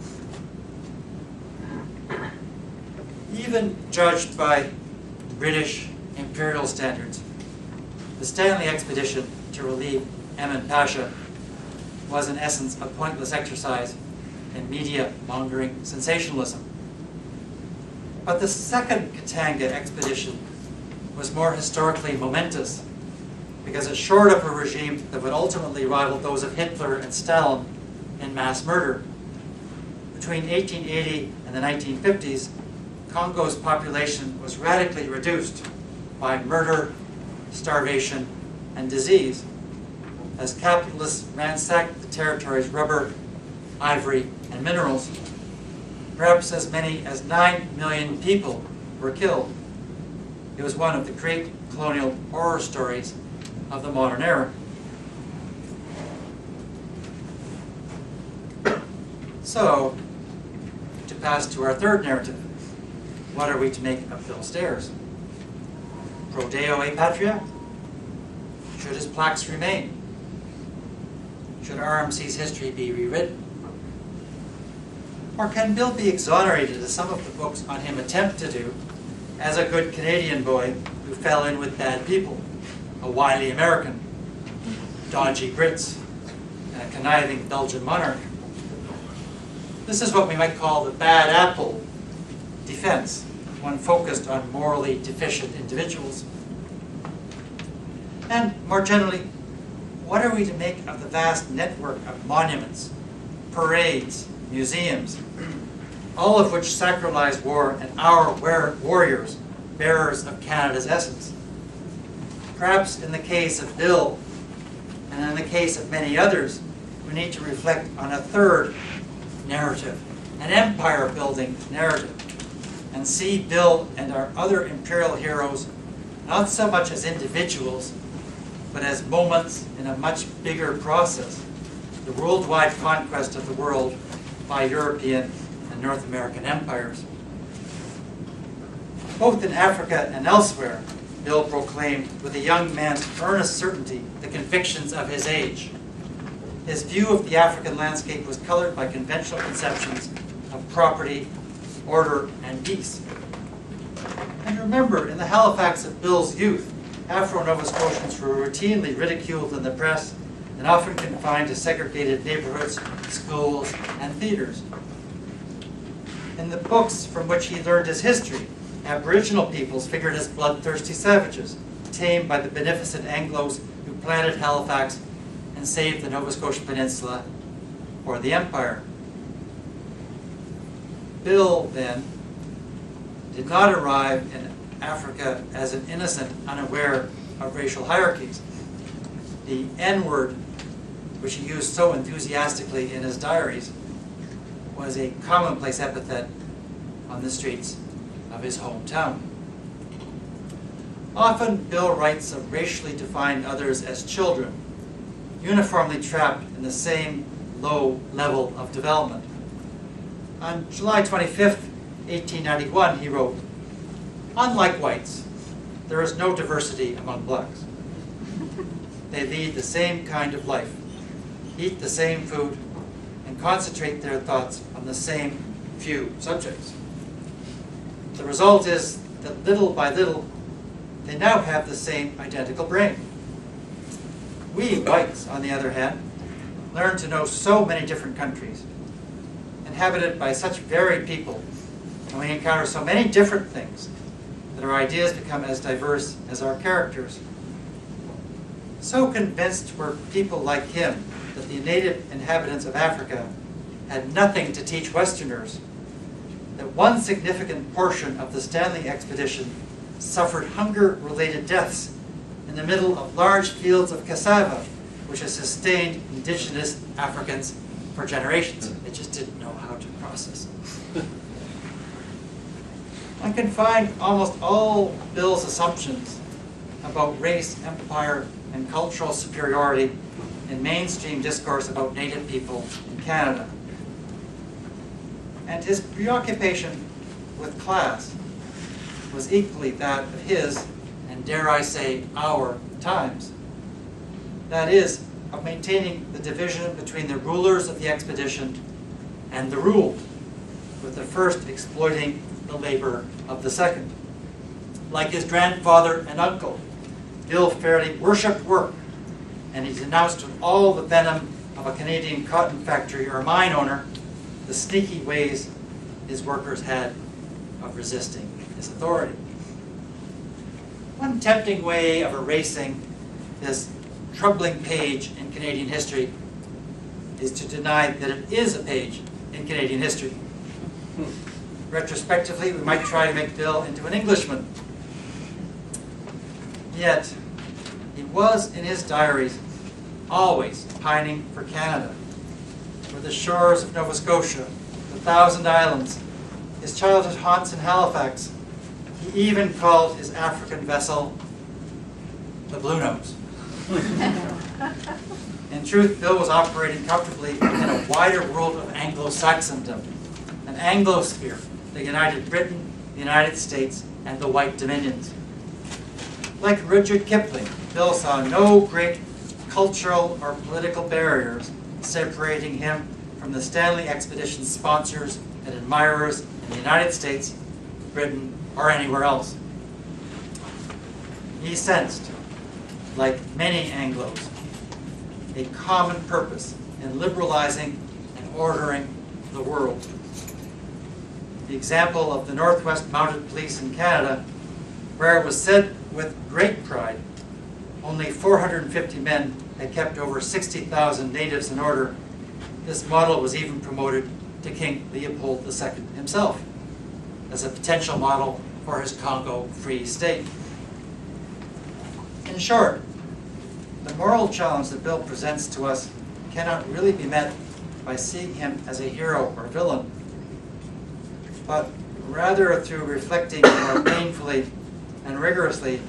Even judged by British imperial standards, the Stanley expedition to relieve Emin Pasha was in essence a pointless exercise in media-mongering sensationalism. But the second Katanga expedition was more historically momentous because it shored up a regime that would ultimately rival those of Hitler and Stalin in mass murder. Between 1880 and the 1950s, Congo's population was radically reduced by murder, starvation, and disease as capitalists ransacked the territory's rubber, ivory, and minerals. Perhaps as many as 9 million people were killed. It was one of the great colonial horror stories of the modern era. So, to pass to our third narrative, what are we to make of Bill Stairs? Pro Deo e Patria? Should his plaques remain? Should RMC's history be rewritten? Or can Bill be exonerated, as some of the books on him attempt to do, as a good Canadian boy who fell in with bad people, a wily American, dodgy Brits, and a conniving Belgian monarch? This is what we might call the bad apple defense, one focused on morally deficient individuals. And more generally, what are we to make of the vast network of monuments, parades, museums, all of which sacralize war and our warriors, bearers of Canada's essence? Perhaps in the case of Bill, and in the case of many others, we need to reflect on a third narrative, an empire-building narrative, and see Bill and our other imperial heroes not so much as individuals, but as moments in a much bigger process, the worldwide conquest of the world by European and North American empires. Both in Africa and elsewhere, Bill proclaimed with a young man's earnest certainty the convictions of his age. His view of the African landscape was colored by conventional conceptions of property, order, and peace. And remember, in the Halifax of Bill's youth, Afro-Nova Scotians were routinely ridiculed in the press and often confined to segregated neighborhoods, schools, and theaters. In the books from which he learned his history, Aboriginal peoples figured as bloodthirsty savages, tamed by the beneficent Anglos who planted Halifax and saved the Nova Scotia Peninsula for the Empire. Bill, then, did not arrive in Africa as an innocent, unaware of racial hierarchies. The N-word, which he used so enthusiastically in his diaries, was a commonplace epithet on the streets of his hometown. Often, Bill writes of racially defined others as children, uniformly trapped in the same low level of development. On July 25th, 1891, he wrote, "Unlike whites, there is no diversity among blacks. They lead the same kind of life, eat the same food, and concentrate their thoughts on the same few subjects. The result is that little by little, they now have the same identical brain. We whites, on the other hand, learn to know so many different countries, inhabited by such varied people, and we encounter so many different things that our ideas become as diverse as our characters. So convinced were people like him that the native inhabitants of Africa had nothing to teach Westerners, that one significant portion of the Stanley expedition suffered hunger-related deaths in the middle of large fields of cassava, which has sustained indigenous Africans for generations. They just didn't know how to process it. One can find almost all Bill's assumptions about race, empire, and cultural superiority in mainstream discourse about Native people in Canada. And his preoccupation with class was equally that of his, and dare I say, our times. That is, of maintaining the division between the rulers of the expedition and the ruled, with the first exploiting the labor of the second. Like his grandfather and uncle, Bill fairly worshipped work, and he denounced with all the venom of a Canadian cotton factory or mine owner the sneaky ways his workers had of resisting his authority. One tempting way of erasing this troubling page in Canadian history is to deny that it is a page in Canadian history. Retrospectively, we might try to make Bill into an Englishman. Yet, he was in his diaries always pining for Canada, for the shores of Nova Scotia, the Thousand Islands, his childhood haunts in Halifax. He even called his African vessel the Blue Nose. In truth, Bill was operating comfortably in a wider world of Anglo-Saxondom, an Anglosphere that united Britain, the United States, and the White Dominions. Like Rudyard Kipling, Bill saw no great cultural or political barriers separating him from the Stanley Expedition's sponsors and admirers in the United States, Britain, or anywhere else. He sensed, like many Anglos, a common purpose in liberalizing and ordering the world. The example of the Northwest Mounted Police in Canada, where it was said with great pride, only 450 men had kept over 60,000 natives in order. This model was even promoted to King Leopold II himself as a potential model for his Congo Free State. In short, the moral challenge that Bill presents to us cannot really be met by seeing him as a hero or villain, but rather through reflecting more painfully and rigorously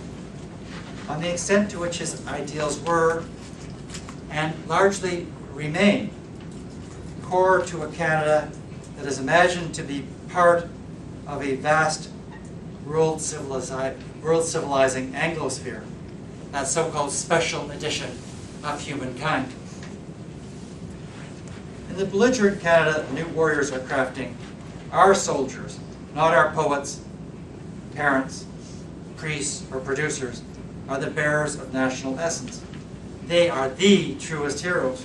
on the extent to which his ideals were, and largely remain, core to a Canada that is imagined to be part of a vast world civilizing Anglosphere, that so-called special edition of humankind. In the belligerent Canada the new warriors are crafting, our soldiers, not our poets, parents, priests, or producers, are the bearers of national essence. They are the truest heroes.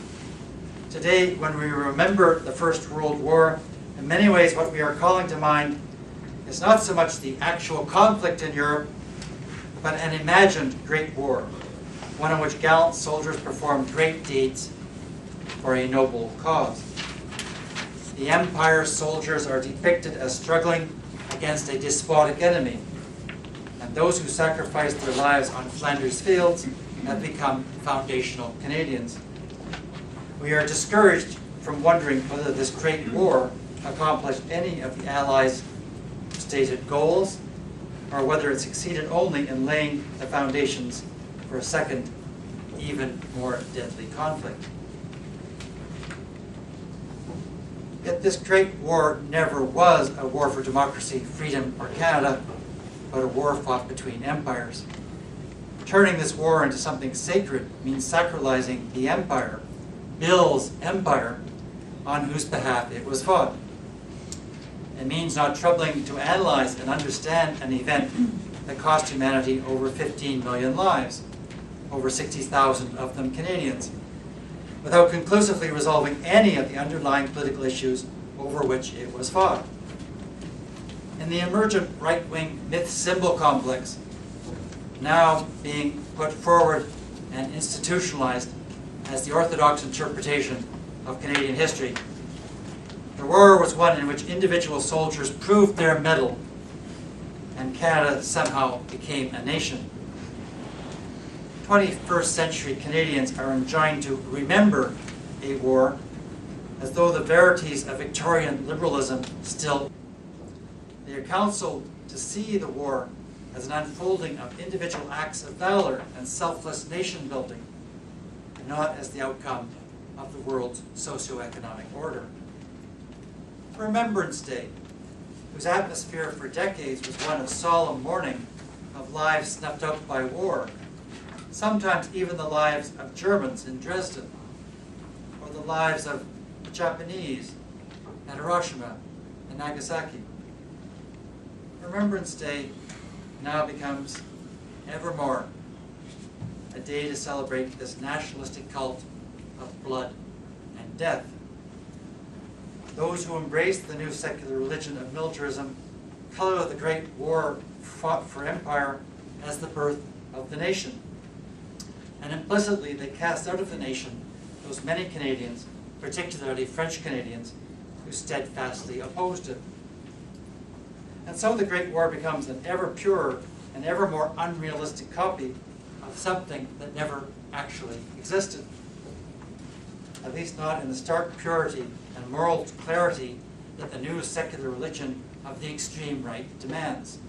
Today, when we remember the First World War, in many ways what we are calling to mind is not so much the actual conflict in Europe, but an imagined great war, one in which gallant soldiers performed great deeds for a noble cause. The Empire's soldiers are depicted as struggling against a despotic enemy, and those who sacrificed their lives on Flanders fields have become foundational Canadians. We are discouraged from wondering whether this great war accomplished any of the Allies' stated goals, or whether it succeeded only in laying the foundations for a second, even more deadly conflict. Yet this great war never was a war for democracy, freedom, or Canada, but a war fought between empires. Turning this war into something sacred means sacralizing the empire, Bill's empire, on whose behalf it was fought. It means not troubling to analyze and understand an event that cost humanity over 15 million lives, over 60,000 of them Canadians, without conclusively resolving any of the underlying political issues over which it was fought. In the emergent right-wing myth-symbol complex, now being put forward and institutionalized as the orthodox interpretation of Canadian history, the war was one in which individual soldiers proved their mettle and Canada somehow became a nation. 21st century Canadians are enjoined to remember a war as though the verities of Victorian liberalism still. They are counseled to see the war as an unfolding of individual acts of valor and selfless nation building, and not as the outcome of the world's socio-economic order. Remembrance Day, whose atmosphere for decades was one of solemn mourning of lives snuffed out by war, sometimes even the lives of Germans in Dresden, or the lives of the Japanese at Hiroshima and Nagasaki. Remembrance Day now becomes ever more a day to celebrate this nationalistic cult of blood and death. Those who embrace the new secular religion of militarism color the great war fought for empire as the birth of the nation. And implicitly they cast out of the nation those many Canadians, particularly French Canadians, who steadfastly opposed it. And so the Great War becomes an ever purer and ever more unrealistic copy of something that never actually existed. At least not in the stark purity and moral clarity that the new secular religion of the extreme right demands.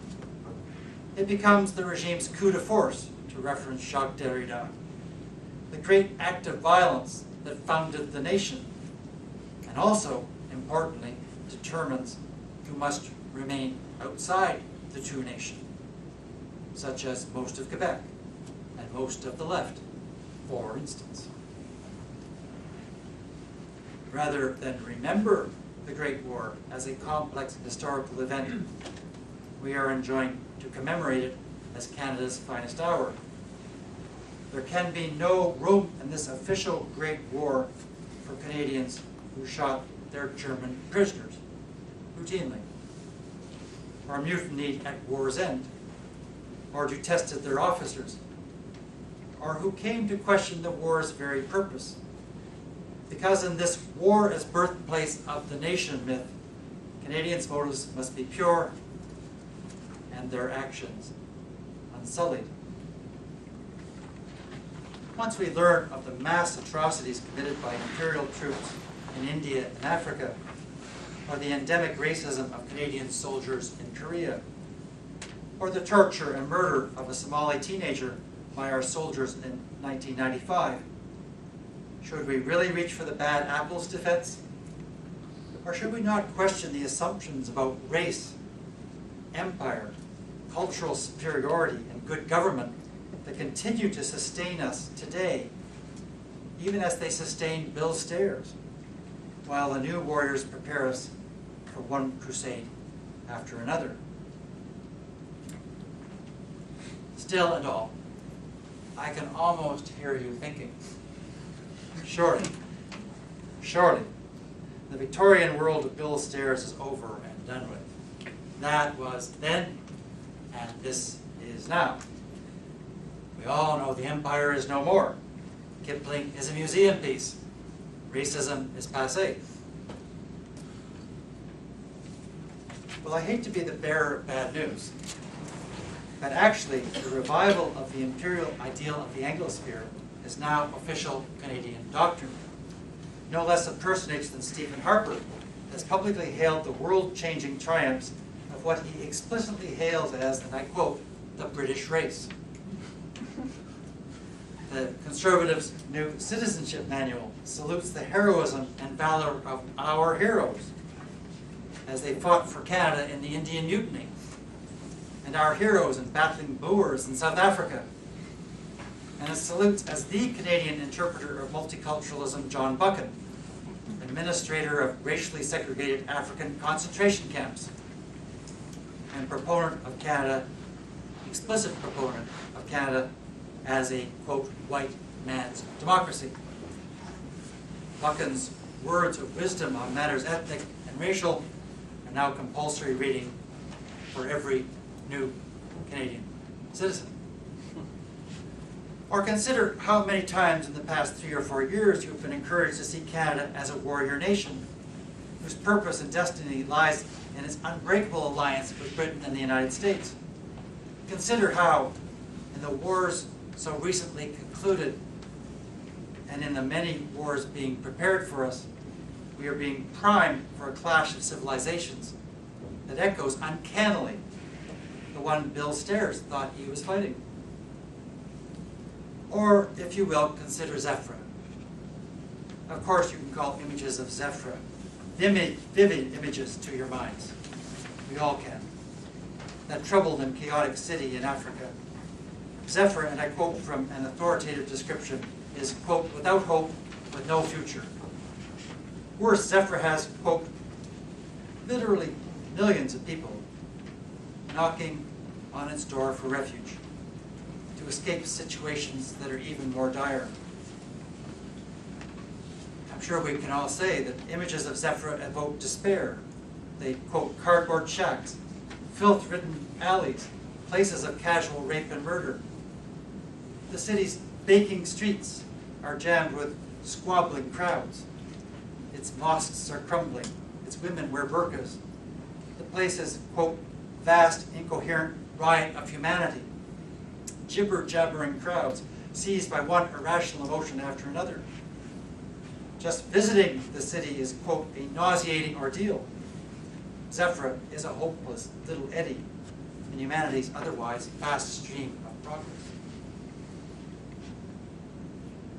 It becomes the regime's coup de force, to reference Jacques Derrida, the great act of violence that founded the nation, and also, importantly, determines who must remain outside the true nation, such as most of Quebec and most of the left, for instance. Rather than remember the Great War as a complex historical event, we are enjoined to commemorate it as Canada's finest hour. There can be no room in this official Great War for Canadians who shot their German prisoners routinely, or mutinied at war's end, or detested their officers, or who came to question the war's very purpose. Because in this war as birthplace of the nation myth, Canadians' motives must be pure and their actions unsullied. Once we learn of the mass atrocities committed by imperial troops in India and Africa, or the endemic racism of Canadian soldiers in Korea, or the torture and murder of a Somali teenager by our soldiers in 1995, should we really reach for the bad apples defense? Or should we not question the assumptions about race, empire, cultural superiority, and good government that continue to sustain us today, even as they sustained Bill Stairs, while the new warriors prepare us for one crusade after another? Still and all, I can almost hear you thinking, surely, the Victorian world of Bill Stairs is over and done with. That was then, and this is now. We all know the empire is no more. Kipling is a museum piece. Racism is passé. Well, I hate to be the bearer of bad news, but actually the revival of the imperial ideal of the Anglosphere is now official Canadian doctrine. No less a personage than Stephen Harper has publicly hailed the world-changing triumphs of what he explicitly hails as, and I quote, the British race. The Conservatives' new citizenship manual salutes the heroism and valor of our heroes as they fought for Canada in the Indian Mutiny, and our heroes in battling Boers in South Africa. And it salutes as the Canadian interpreter of multiculturalism John Buchan, the administrator of racially segregated African concentration camps, and proponent of Canada, explicit proponent of Canada as a, quote, white man's democracy. Buchan's words of wisdom on matters ethnic and racial are now compulsory reading for every new Canadian citizen. Or consider how many times in the past 3 or 4 years you've been encouraged to see Canada as a warrior nation, whose purpose and destiny lies in its unbreakable alliance with Britain and the United States. Consider how, in the wars so recently concluded, and in the many wars being prepared for us, we are being primed for a clash of civilizations that echoes uncannily the one Bill Stairs thought he was fighting. Or, if you will, consider Zephra. Of course, you can call images of Zephra vivid images to your minds. We all can. That troubled and chaotic city in Africa. Zephra, and I quote from an authoritative description, is, quote, without hope, with no future. Worse, Zephra has, quote, literally millions of people knocking on its door for refuge, to escape situations that are even more dire. I'm sure we can all say that images of Zephra evoke despair. They quote cardboard shacks, filth-ridden alleys, places of casual rape and murder. The city's baking streets are jammed with squabbling crowds. Its mosques are crumbling. Its women wear burqas. The place is, quote, vast, incoherent riot of humanity. Gibber-jabbering crowds seized by one irrational emotion after another. Just visiting the city is, quote, a nauseating ordeal. Zephra is a hopeless little eddy in humanity's otherwise vast stream of progress.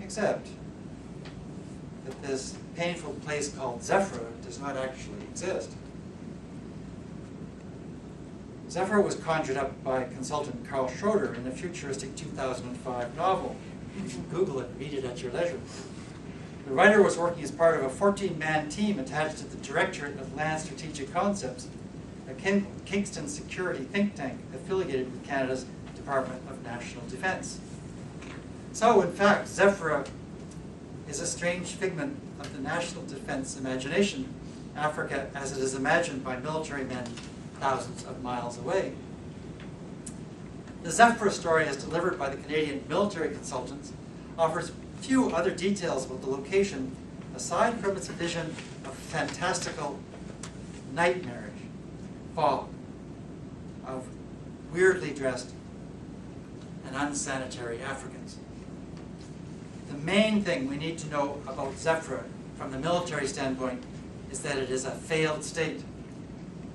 Except that this painful place called Zephra does not actually exist. Zephra was conjured up by consultant Carl Schroeder in a futuristic 2005 novel. You can Google it and read it at your leisure. The writer was working as part of a 14-man team attached to the Directorate of Land Strategic Concepts, a Kingston security think tank affiliated with Canada's Department of National Defence. So, in fact, Zephra is a strange figment of the national defence imagination, Africa as it is imagined by military men thousands of miles away. The Zephra story, as delivered by the Canadian military consultants, offers few other details about the location aside from its vision of fantastical, nightmarish fog of weirdly dressed and unsanitary Africans. The main thing we need to know about Zephra from the military standpoint is that it is a failed state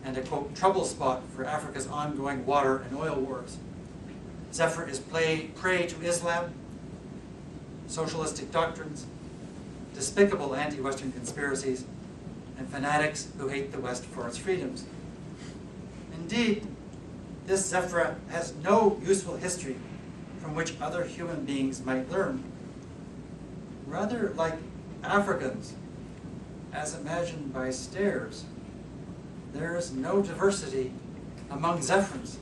and a, quote, trouble spot for Africa's ongoing water and oil wars. Zephra is prey to Islam, socialistic doctrines, despicable anti-Western conspiracies, and fanatics who hate the West for its freedoms. Indeed, this Zephra has no useful history from which other human beings might learn. Rather, like Africans, as imagined by Stairs, there is no diversity among Zephrans.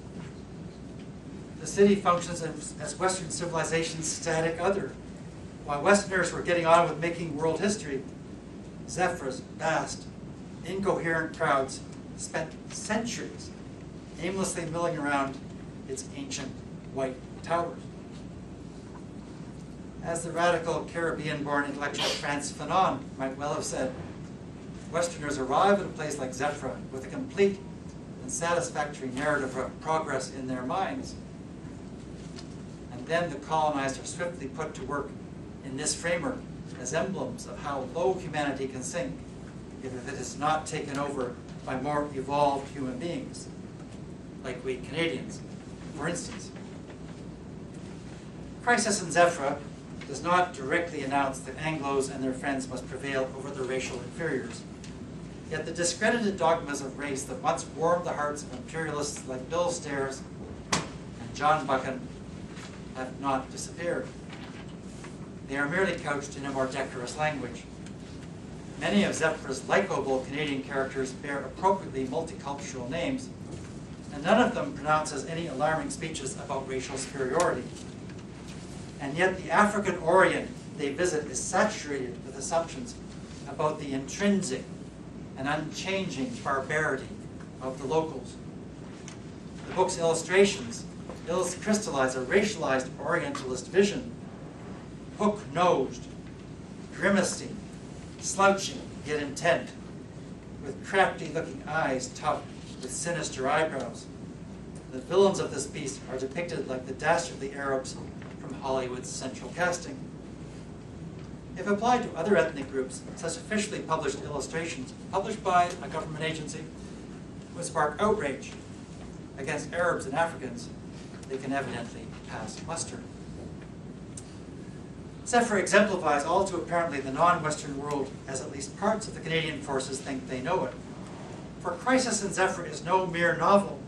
The city functions as Western civilization's static other. While Westerners were getting on with making world history, Zephra's vast, incoherent crowds spent centuries aimlessly milling around its ancient white towers. As the radical Caribbean-born intellectual Frantz Fanon might well have said, Westerners arrive at a place like Zephra with a complete and satisfactory narrative of progress in their minds. And then the colonized are swiftly put to work in this framework as emblems of how low humanity can sink if it is not taken over by more evolved human beings, like we Canadians, for instance. Crisis in Zephra does not directly announce that Anglos and their friends must prevail over the racial inferiors. Yet the discredited dogmas of race that once warmed the hearts of imperialists like Bill Stairs and John Buchan have not disappeared. They are merely couched in a more decorous language. Many of Zephyr's likable Canadian characters bear appropriately multicultural names, and none of them pronounces any alarming speeches about racial superiority. And yet the African Orient they visit is saturated with assumptions about the intrinsic and unchanging barbarity of the locals. The book's illustrations crystallize a racialized Orientalist vision, hook-nosed, grimacing, slouching, yet intent, with crafty-looking eyes topped with sinister eyebrows. The villains of this piece are depicted like the dastardly Arabs from Hollywood's central casting. If applied to other ethnic groups, such officially published illustrations, published by a government agency, would spark outrage. Against Arabs and Africans, they can evidently pass muster. Zephyr exemplifies all too apparently the non-Western world as at least parts of the Canadian forces think they know it. For Crisis in Zephyr is no mere novel.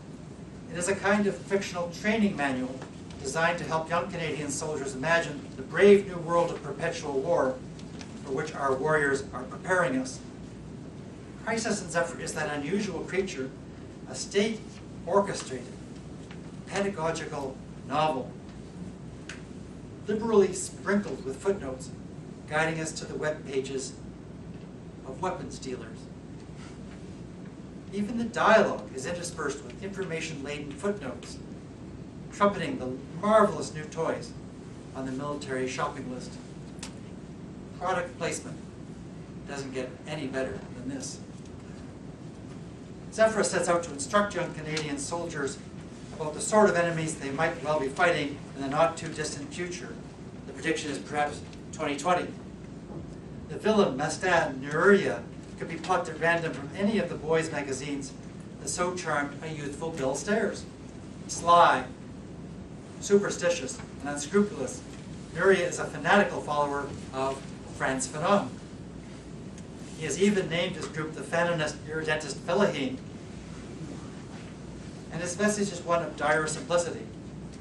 It is a kind of fictional training manual designed to help young Canadian soldiers imagine the brave new world of perpetual war for which our warriors are preparing us. Crisis in Zephyr is that unusual creature, a state-orchestrated, pedagogical novel, liberally sprinkled with footnotes, guiding us to the web pages of weapons dealers. Even the dialogue is interspersed with information-laden footnotes, trumpeting the marvelous new toys on the military shopping list. Product placement doesn't get any better than this. Zephyr sets out to instruct young Canadian soldiers about the sort of enemies they might well be fighting in the not-too-distant future. The prediction is perhaps 2020. The villain, Mastan Nuria, could be plucked at random from any of the boys' magazines that so charmed a youthful Bill Stairs. Sly, superstitious, and unscrupulous, Nuria is a fanatical follower of Frantz Fanon. He has even named his group the Fanonist Irredentist Fellaheen. And his message is one of dire simplicity: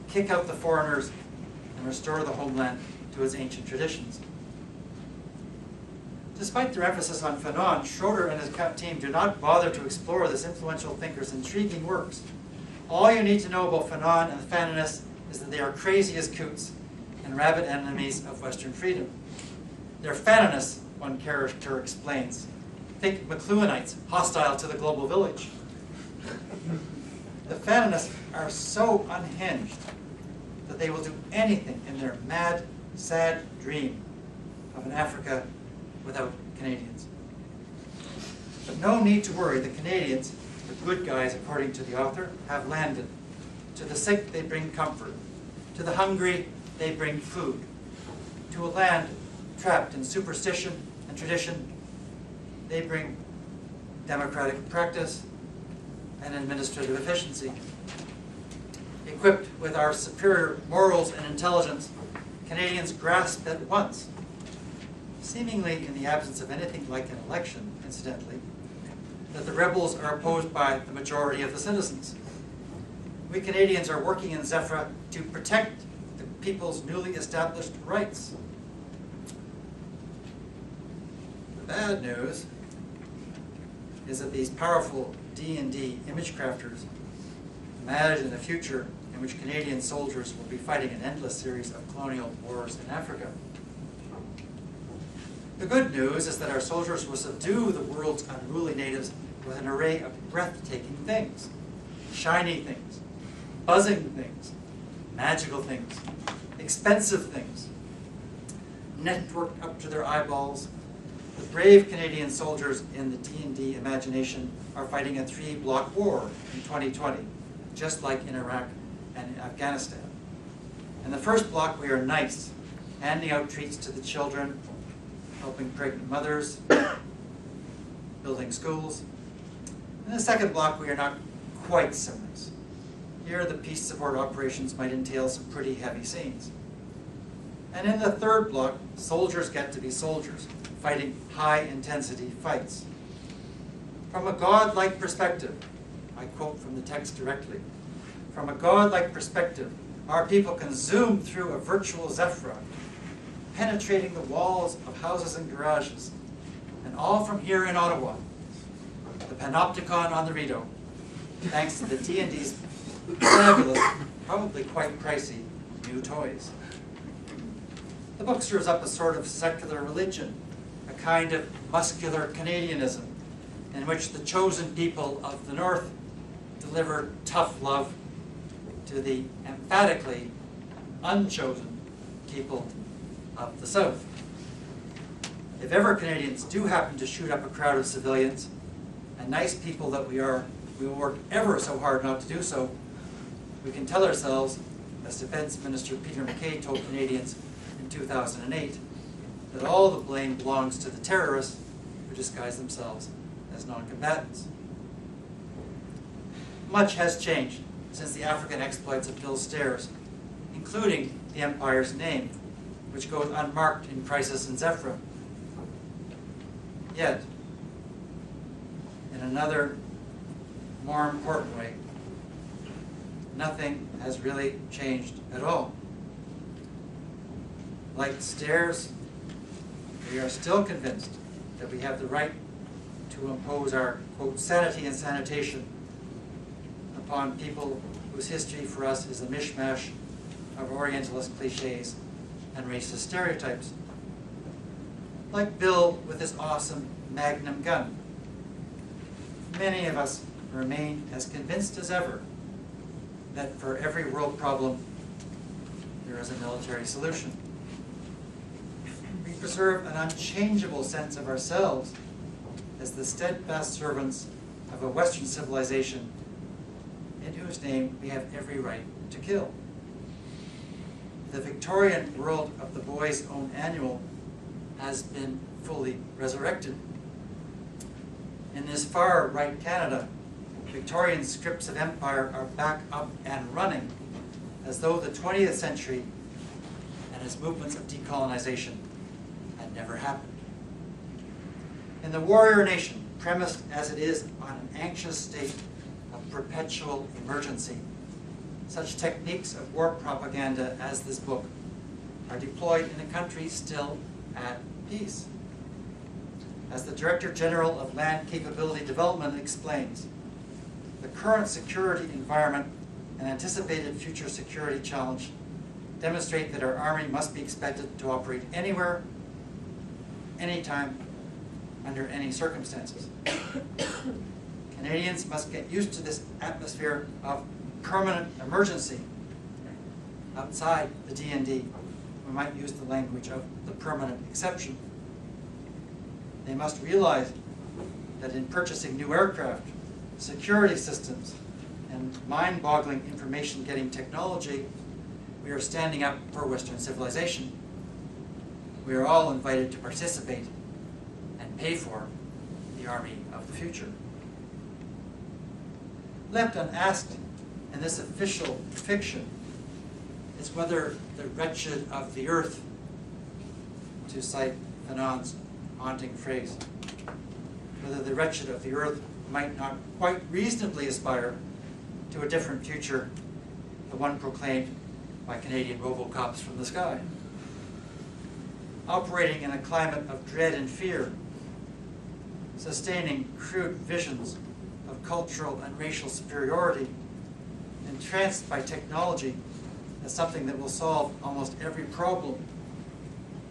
kick out the foreigners and restore the homeland to its ancient traditions. Despite their emphasis on Fanon, Schroeder and his team do not bother to explore this influential thinker's intriguing works. All you need to know about Fanon and the Fanonists is that they are crazy as coots and rabid enemies of Western freedom. They're Fanonists, one character explains. Think McLuhanites, hostile to the global village. The Fanonists are so unhinged that they will do anything in their mad, sad dream of an Africa without Canadians. But no need to worry, the Canadians, the good guys according to the author, have landed. To the sick they bring comfort. To the hungry they bring food. To a land trapped in superstition and tradition, they bring democratic practice and administrative efficiency. Equipped with our superior morals and intelligence, Canadians grasp at once, seemingly in the absence of anything like an election, incidentally, that the rebels are opposed by the majority of the citizens. We Canadians are working in Zephyr to protect the people's newly established rights. The bad news is that these powerful D&D image crafters imagine a future in which Canadian soldiers will be fighting an endless series of colonial wars in Africa. The good news is that our soldiers will subdue the world's unruly natives with an array of breathtaking things, shiny things, buzzing things, magical things, expensive things. Networked up to their eyeballs, the brave Canadian soldiers in the D&D imagination are fighting a 3-block war in 2020, just like in Iraq and in Afghanistan. In the first block, we are nice, handing out treats to the children, helping pregnant mothers, building schools. In the second block, we are not quite so nice. Here, the peace support operations might entail some pretty heavy scenes. And in the third block, soldiers get to be soldiers, fighting high-intensity fights. From a godlike perspective, I quote from the text directly, from a godlike perspective, our people can zoom through a virtual Zephyr, penetrating the walls of houses and garages, and and all from here in Ottawa, the Panopticon on the Rideau, thanks to the T&D's fabulous, probably quite pricey, new toys. The book stirs up a sort of secular religion, a kind of muscular Canadianism, in which the chosen people of the North deliver tough love to the emphatically unchosen people of the South. If ever Canadians do happen to shoot up a crowd of civilians, and nice people that we are, we will work ever so hard not to do so, we can tell ourselves, as Defense Minister Peter McKay told Canadians in 2008, that all the blame belongs to the terrorists who disguise themselves as non-combatants. Much has changed since the African exploits of Bill Stairs, including the Empire's name, which goes unmarked in Crisis and Zephyr. Yet, in another, more important way, nothing has really changed at all. Like Stairs, we are still convinced that we have the right to impose our, quote, sanity and sanitation upon people whose history for us is a mishmash of Orientalist cliches and racist stereotypes. Like Bill with his awesome Magnum gun. Many of us remain as convinced as ever that for every world problem, there is a military solution. We preserve an unchangeable sense of ourselves as the steadfast servants of a Western civilization in whose name we have every right to kill. The Victorian world of the Boys' Own Annual has been fully resurrected. In this far-right Canada, Victorian scripts of empire are back up and running as though the 20th century and its movements of decolonization had never happened. In the warrior nation, premised as it is on an anxious state of perpetual emergency, such techniques of war propaganda as this book are deployed in a country still at peace. As the Director General of Land Capability Development explains, the current security environment and anticipated future security challenge demonstrate that our Army must be expected to operate anywhere, anytime, under any circumstances. Canadians must get used to this atmosphere of permanent emergency. Outside the D&D, we might use the language of the permanent exception. They must realize that in purchasing new aircraft, security systems, and mind-boggling information-getting technology, we are standing up for Western civilization. We are all invited to participate and pay for the Army of the future. Left unasked in this official fiction is whether the wretched of the earth, to cite Fanon's haunting phrase, whether the wretched of the earth might not quite reasonably aspire to a different future, the one proclaimed by Canadian Robocops from the sky. Operating in a climate of dread and fear, sustaining crude visions of cultural and racial superiority, entranced by technology as something that will solve almost every problem,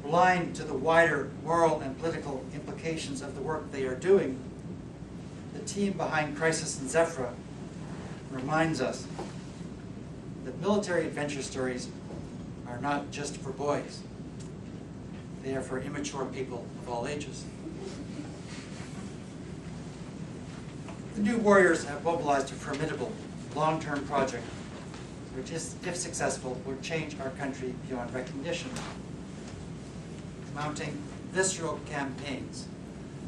blind to the wider moral and political implications of the work they are doing, the team behind Crisis and Zephyr reminds us that military adventure stories are not just for boys. They are for immature people of all ages. The new warriors have mobilized a formidable, long-term project which, if successful, will change our country beyond recognition. Mounting visceral campaigns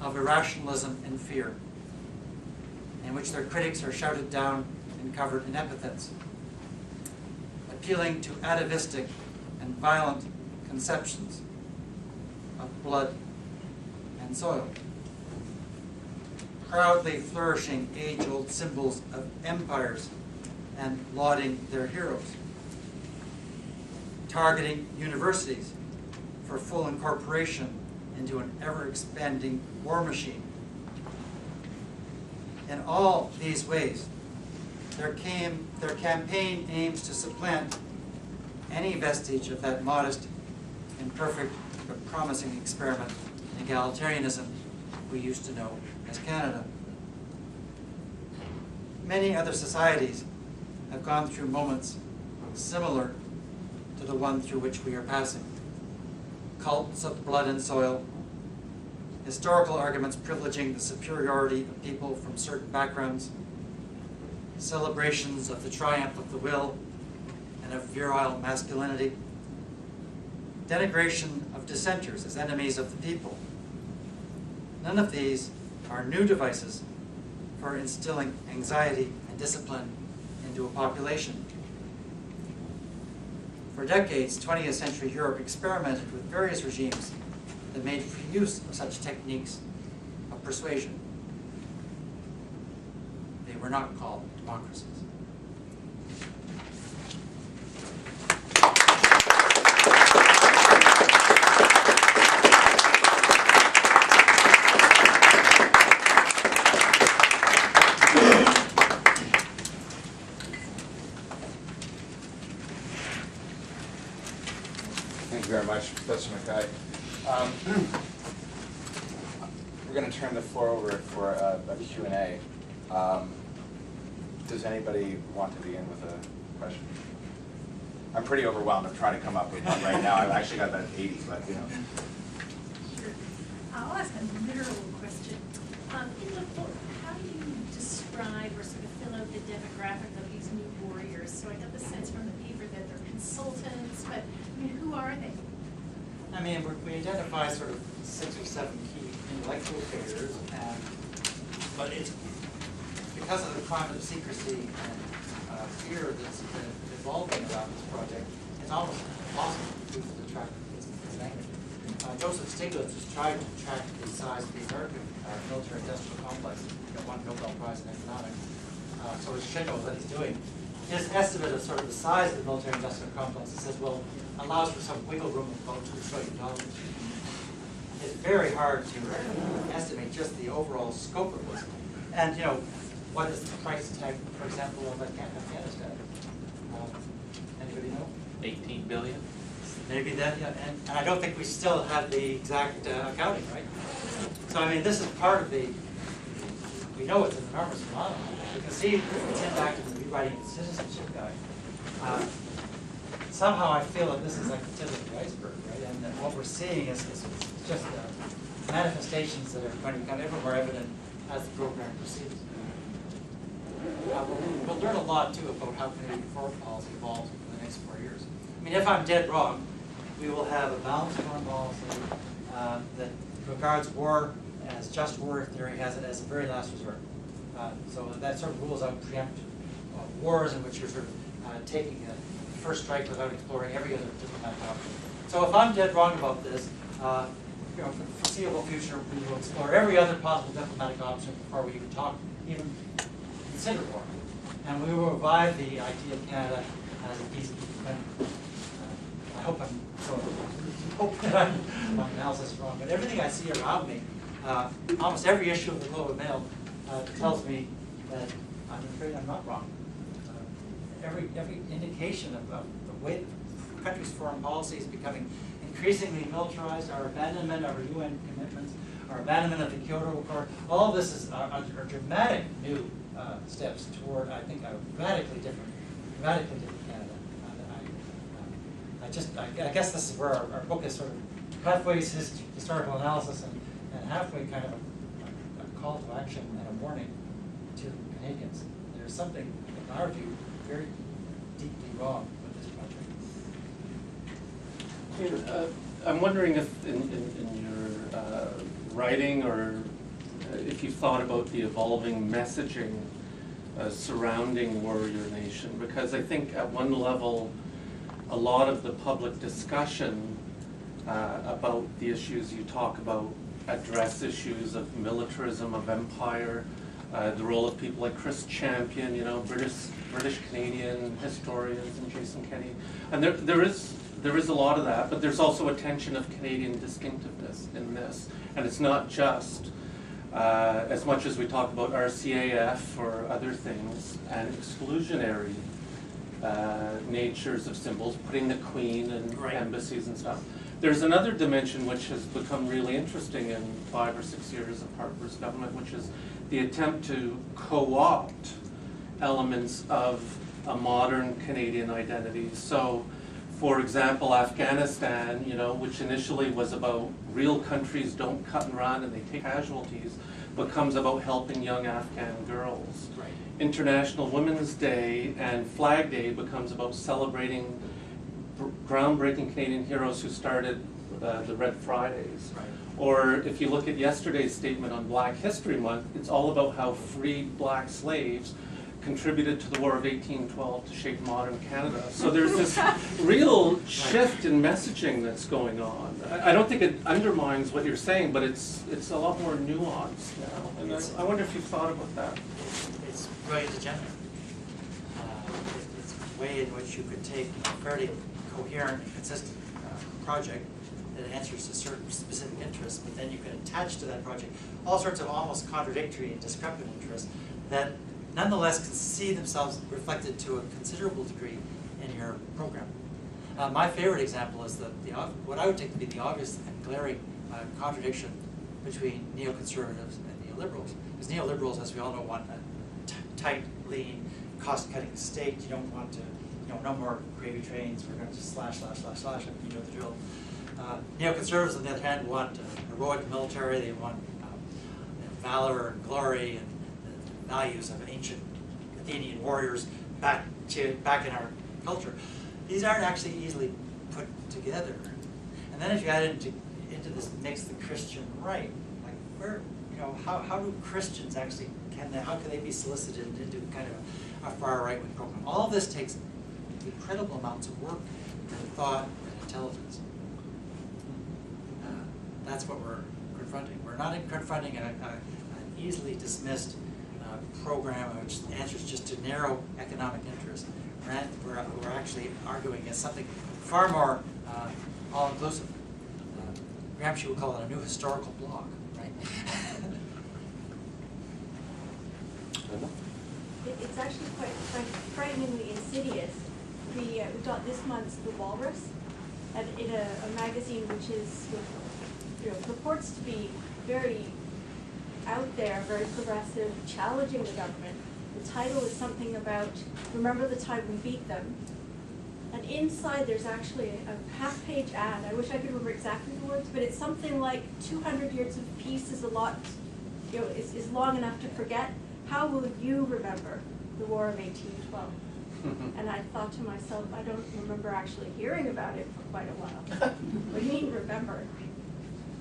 of irrationalism and fear, in which their critics are shouted down and covered in epithets, appealing to atavistic and violent conceptions of blood and soil, proudly flourishing age-old symbols of empires and lauding their heroes, targeting universities for full incorporation into an ever-expanding war machine. In all these ways, their campaign aims to supplant any vestige of that modest, imperfect, but promising experiment in egalitarianism we used to know as Canada. Many other societies have gone through moments similar to the one through which we are passing. Cults of blood and soil, historical arguments privileging the superiority of people from certain backgrounds, celebrations of the triumph of the will and of virile masculinity, denigration of dissenters as enemies of the people. None of these are new devices for instilling anxiety and discipline into a population. For decades, 20th century Europe experimented with various regimes that made free use of such techniques of persuasion. They were not called democracies. Thank you very much, Professor McKay. We're going to turn the floor over for a Q&A. Does anybody want to begin with a question? I'm pretty overwhelmed. I'm trying to come up with one right now. I've actually got about 80, but you know. Sure. I'll ask a literal question. In the book, how do you describe or sort of fill out the demographic of these new warriors? So I got the sense from the paper that they're consultants, but I mean, who are they? I mean, we identify sort of 6 or 7 key intellectual figures, but it's because of the climate of secrecy and fear that's been evolving around this project, it's almost impossible to track its language. Joseph Stiglitz has tried to track the size of the American military-industrial complex. He won a Nobel Prize in economics, so he should know what he's doing. His estimate of sort of the size of the military-industrial complex, he says, well, allows for some wiggle room of about $2 trillion. It's very hard to estimate just the overall scope of this. And, you know, what is the price tag, for example, of Afghanistan? Anybody know? 18 billion. Maybe that, yeah, and I don't think we still have the exact accounting, right? So, I mean, this is part of the, we know it's an enormous amount. You can see it's impacted in the rewriting of the citizenship guide. Somehow I feel that this is like the tip of the iceberg, right? And that what we're seeing is just manifestations that are going to become ever more evident as the program proceeds. We'll learn a lot, too, about how Canadian foreign policy evolves over the next 4 years. I mean, if I'm dead wrong, we will have a balanced foreign policy that regards war as just war theory has it as a very last resort. So that sort of rules out preemptive wars in which you're sort of taking a first strike without exploring every other diplomatic option. So if I'm dead wrong about this, you know, for the foreseeable future, we will explore every other possible diplomatic option before we even talk, even consider war. And we will revive the idea of Canada as a peacekeeping country. I hope my analysis is wrong, but everything I see around me, almost every issue of the Globe and Mail tells me that I'm afraid I'm not wrong. Every indication of the way the country's foreign policy is becoming increasingly militarized, our abandonment of our UN commitments, our abandonment of the Kyoto Accord, all this are dramatic new steps toward, I think, a radically different Canada. I guess this is where our book is sort of halfway historical analysis and halfway kind of a call to action and a warning to Canadians. There's something, in our view, very deeply wrong with this project. I'm wondering if in your writing or if you thought about the evolving messaging surrounding Warrior Nation, because I think at one level a lot of the public discussion about the issues you talk about address issues of militarism, of empire, the role of people like Chris Champion, you know, British Canadian historians, and Jason Kenney, and there is there is a lot of that, but there's also a tension of Canadian distinctiveness in this. And it's not just, as much as we talk about RCAF or other things, and exclusionary natures of symbols, putting the Queen and embassies and stuff. There's another dimension which has become really interesting in 5 or 6 years of Harper's government, which is the attempt to co-opt elements of a modern Canadian identity. So, for example, Afghanistan, which initially was about real countries don't cut and run and they take casualties, becomes about helping young Afghan girls. Right. International Women's Day and Flag Day becomes about celebrating groundbreaking Canadian heroes who started the Red Fridays. Right. Or if you look at yesterday's statement on Black History Month, it's all about how freed black slaves contributed to the War of 1812 to shape modern Canada. So there's this real shift in messaging that's going on. I don't think it undermines what you're saying, but it's a lot more nuanced now. And I wonder if you've thought about that. It's brilliant agenda. It's a way in which you could take a fairly coherent and consistent project that answers to certain specific interests, but then you can attach to that project all sorts of almost contradictory and discrepant interests that nonetheless can see themselves reflected to a considerable degree in your program. My favorite example is what I would take to be the obvious and glaring contradiction between neoconservatives and neoliberals. Because neoliberals, as we all know, want a tight, lean, cost-cutting state. You don't want to, no more gravy trains. We're going to just slash, and you know the drill. Neoconservatives, on the other hand, want a heroic military. They want valor and glory and the values of ancient Athenian warriors back in our culture. These aren't actually easily put together. And then if you add into this mix the Christian right, like where, how do Christians actually, how can they be solicited into kind of a far right-wing program? All of this takes incredible amounts of work and thought and intelligence. That's what we're confronting. We're not confronting an easily dismissed program which answers just to narrow economic interest. We're actually arguing against something far more all-inclusive. Gramsci would call it a new historical bloc, right? It's actually quite frighteningly insidious. We got this month's The Walrus in a magazine which is, purports to be very out there, very progressive, challenging the government. The title is something about, remember the time we beat them. And inside there's actually a half-page ad. I wish I could remember exactly the words, but it's something like 200 years of peace is a lot, is long enough to forget. How will you remember the War of 1812? And I thought to myself, I don't remember actually hearing about it for quite a while. What do you mean remember?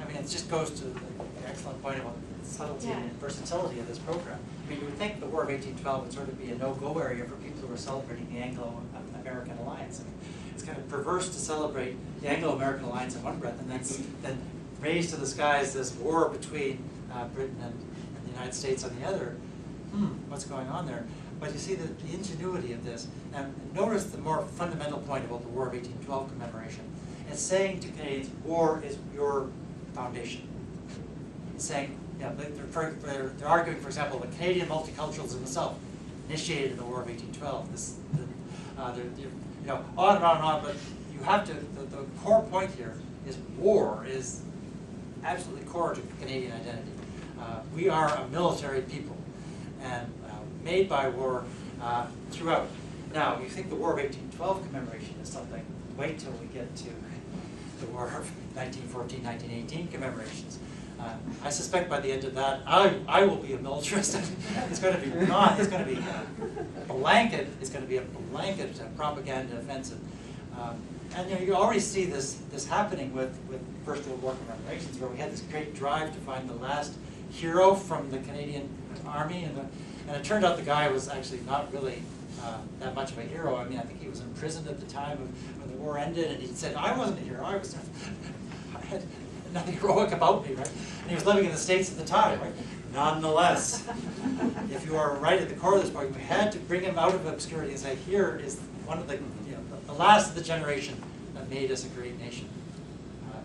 I mean, it just goes to the excellent point about the subtlety and versatility of this program. I mean, you would think the War of 1812 would sort of be a no-go area for people who are celebrating the Anglo-American alliance. I mean, it's kind of perverse to celebrate the Anglo-American alliance in one breath and then raise to the skies this war between Britain and the United States on the other. What's going on there? But you see the ingenuity of this. Now, notice the more fundamental point about the War of 1812 commemoration. It's saying to Canadians, war is your foundation. It's saying, they're arguing, for example, the Canadian multiculturalism itself initiated the War of 1812. On and on, but you have to, the core point here is war is absolutely core to Canadian identity. We are a military people and made by war throughout. Now, you think the War of 1812 commemoration is something, wait till we get to the War of 1914, 1918 commemorations. I suspect by the end of that, I will be a militarist. It's going to be it's going to be a blanket. It's going to be a blanket propaganda offensive. And you already see this happening with First World War commemorations, where we had this great drive to find the last hero from the Canadian Army, and it turned out the guy was actually not really that much of a hero. I mean, I think he was imprisoned at the time when the war ended, and he said, "I wasn't a hero. I had nothing heroic about me," right? And he was living in the States at the time, right? Nonetheless, if you are right at the core of this point, we had to bring him out of obscurity and say, here is one of the last of the generation that made us a great nation.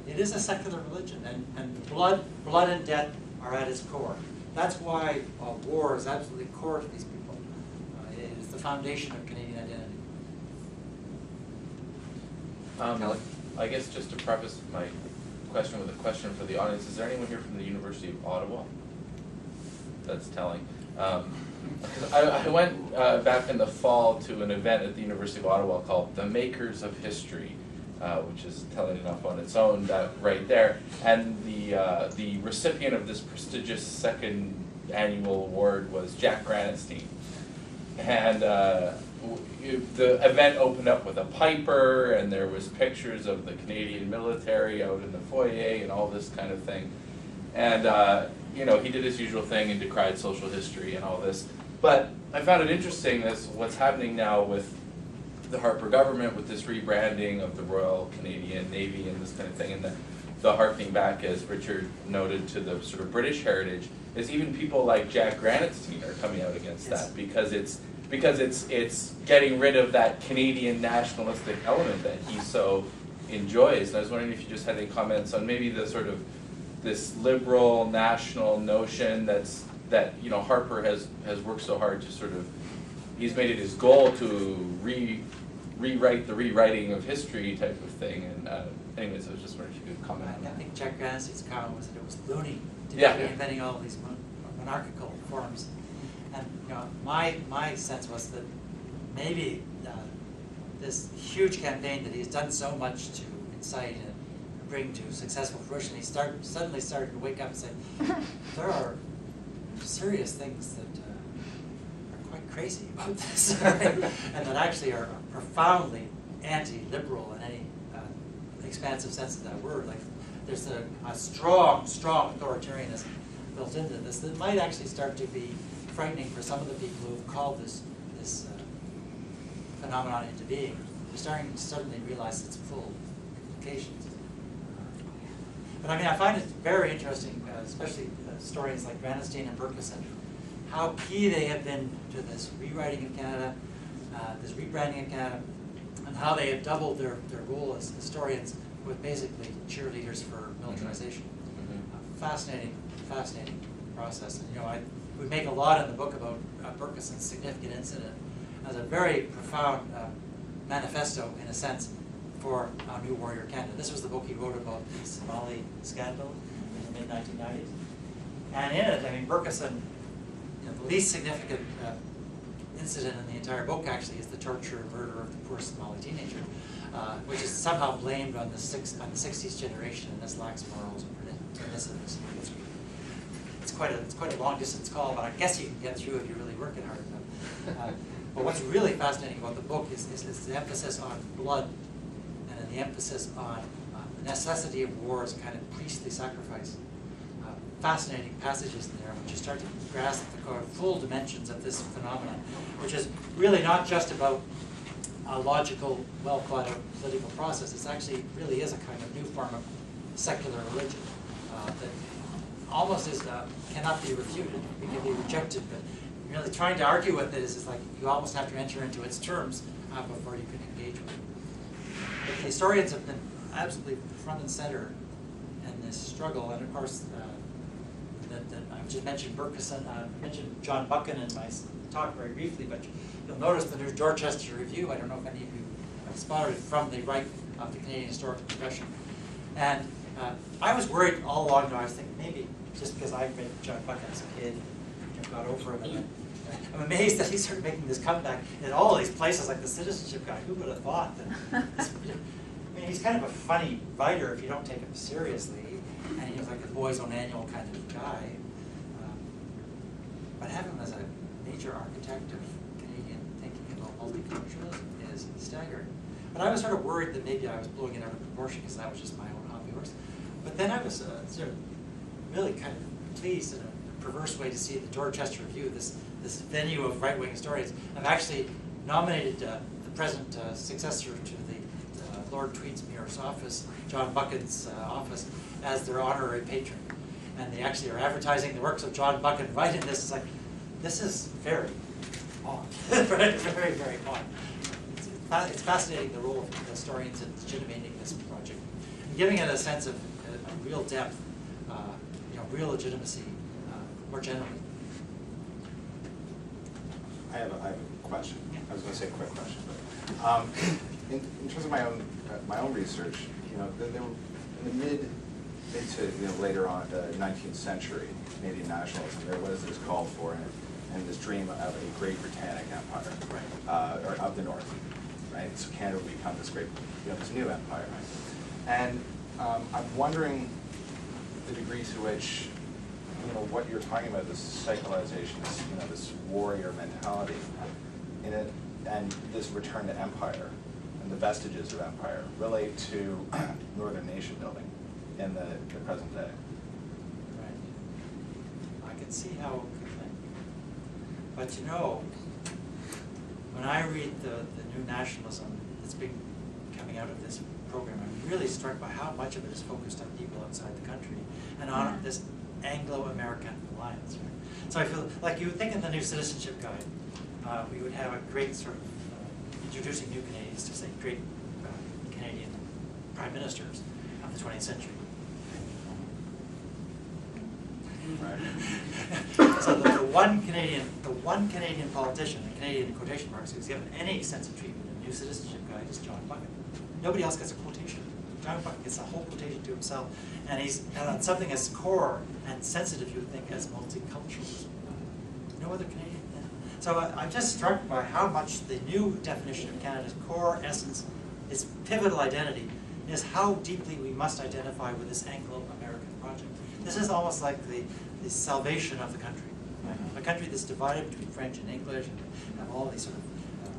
It is a secular religion, and blood and death are at its core. That's why war is absolutely core to these people. It is the foundation of Canadian identity. I guess just to preface my question with a question for the audience, is there anyone here from the University of Ottawa? That's telling. I went back in the fall to an event at the University of Ottawa called The Makers of History, which is telling enough on its own, that right there. And the recipient of this prestigious second annual award was Jack Granatstein. And the event opened up with a piper, and there was pictures of the Canadian military out in the foyer and all this kind of thing. And you know, he did his usual thing and decried social history and all this. But I found it interesting this what's happening now with the Harper government, with this rebranding of the Royal Canadian Navy and this kind of thing, and the harkening back, as Richard noted, to the sort of British heritage, is even people like Jack Granatstein are coming out against that, because it's getting rid of that Canadian nationalistic element that he so enjoys. And I was wondering if you just had any comments on maybe the sort of this liberal national notion that you know Harper has worked so hard to sort of, he's made it his goal to rewrite the rewriting of history type of thing. And anyways, I was just wondering if you could comment on that. I think Jack Granatstein's comment was that it was loony to be Yeah. inventing all these monarchical forms. And you know, my sense was that maybe this huge campaign that he's done so much to incite and bring to successful fruition, he suddenly started to wake up and say, there are serious things that are quite crazy about this, and that actually are profoundly anti-liberal in any expansive sense of that word. Like, there's a strong authoritarianism built into this that might actually start to be frightening for some of the people who have called this phenomenon into being. They're starting to suddenly realize its full implications. But I mean, I find it very interesting, especially historians like Granatstein and Berkison, how key they have been to this rewriting of Canada, this rebranding of Canada, and how they have doubled their role as historians with basically cheerleaders for militarization. Fascinating process. And, you know, we make a lot in the book about Berkison's significant incident as a very profound manifesto, in a sense, for our New Warrior Canada. This was the book he wrote about the Somali scandal in the mid-1990s. And in it, I mean, Berkison, you know, the least significant incident in the entire book actually is the torture and murder of the poor Somali teenager, which is somehow blamed on the 60s generation, and this lacks morals and permissiveness. It's quite a long distance call, but I guess you can get through if you really work it hard enough. But what's really fascinating about the book is the emphasis on blood, and the emphasis on the necessity of war as a kind of priestly sacrifice. Fascinating passages in there when you start to grasp the full dimensions of this phenomenon, which is really not just about a logical, well-thought-out political process. It actually really is a kind of new form of secular religion that almost cannot be refuted. It can be rejected, but really trying to argue with it is like you almost have to enter into its terms before you can engage with it. But the historians have been absolutely front and center in this struggle, and of course, I just mentioned Berkison. I mentioned John Buchan in my talk very briefly, but you'll notice the new Dorchester Review. I don't know if any of you have spotted it, from the right of the Canadian historical profession. And I was worried all along. I was thinking maybe just because I read John Buchan as a kid, got over him, and I'm amazed that he's sort of making this comeback in all these places, like the Citizenship Guide. Who would have thought that? I mean, he's kind of a funny writer if you don't take him seriously, and he was like a Boys Own Annual kind of guy. But have him as a major architect of Canadian thinking about multiculturalism is staggering. But I was sort of worried that maybe I was blowing it out of proportion because that was just my own hobby horse. But then I was sort of really kind of pleased in a perverse way to see the Dorchester Review, this venue of right-wing historians, have actually nominated the present successor to the Lord Tweedsmuir's office, John Buchan's office, as their honorary patron. And they actually are advertising the works of John Buchan right in this. It's like, this is very odd. Very, very odd. It's it's fascinating the role of historians in legitimating this project, and giving it a sense of a real depth, real legitimacy, more generally. I have a question. Yeah. I was going to say a quick question, but in terms of my own research, there were in the mid to later on the 19th century, Canadian nationalism. There was this call for and this dream of a great Britannic empire, right, or of the North, right? So Canada would become this great, this new empire, right? And I'm wondering the degree to which what you're talking about, this sacralization, this warrior mentality, and this return to empire, and the vestiges of empire, relate to northern nation building in the present day. Right. I can see how it could think. But when I read the new nationalism that's been coming out of this program, I'm really struck by how much of it is focused on people outside the country and on this Anglo-American alliance. Right? So I feel like you would think in the new citizenship guide, we would have a great sort of introducing new Canadians to say great Canadian prime ministers of the 20th century. Right. So the one Canadian politician, the Canadian in quotation marks, who's given any sense of treatment in the new citizenship guide is John Bucket. Nobody else gets a quotation. John Bucket gets a whole quotation to himself, and he's on something as core and sensitive, you would think, as multicultural. No other Canadian. So I'm just struck by how much the new definition of Canada's core essence, its pivotal identity, is how deeply we must identify with this Anglo-American project. This is almost like the salvation of the country. A country that's divided between French and English, and you have all these sort of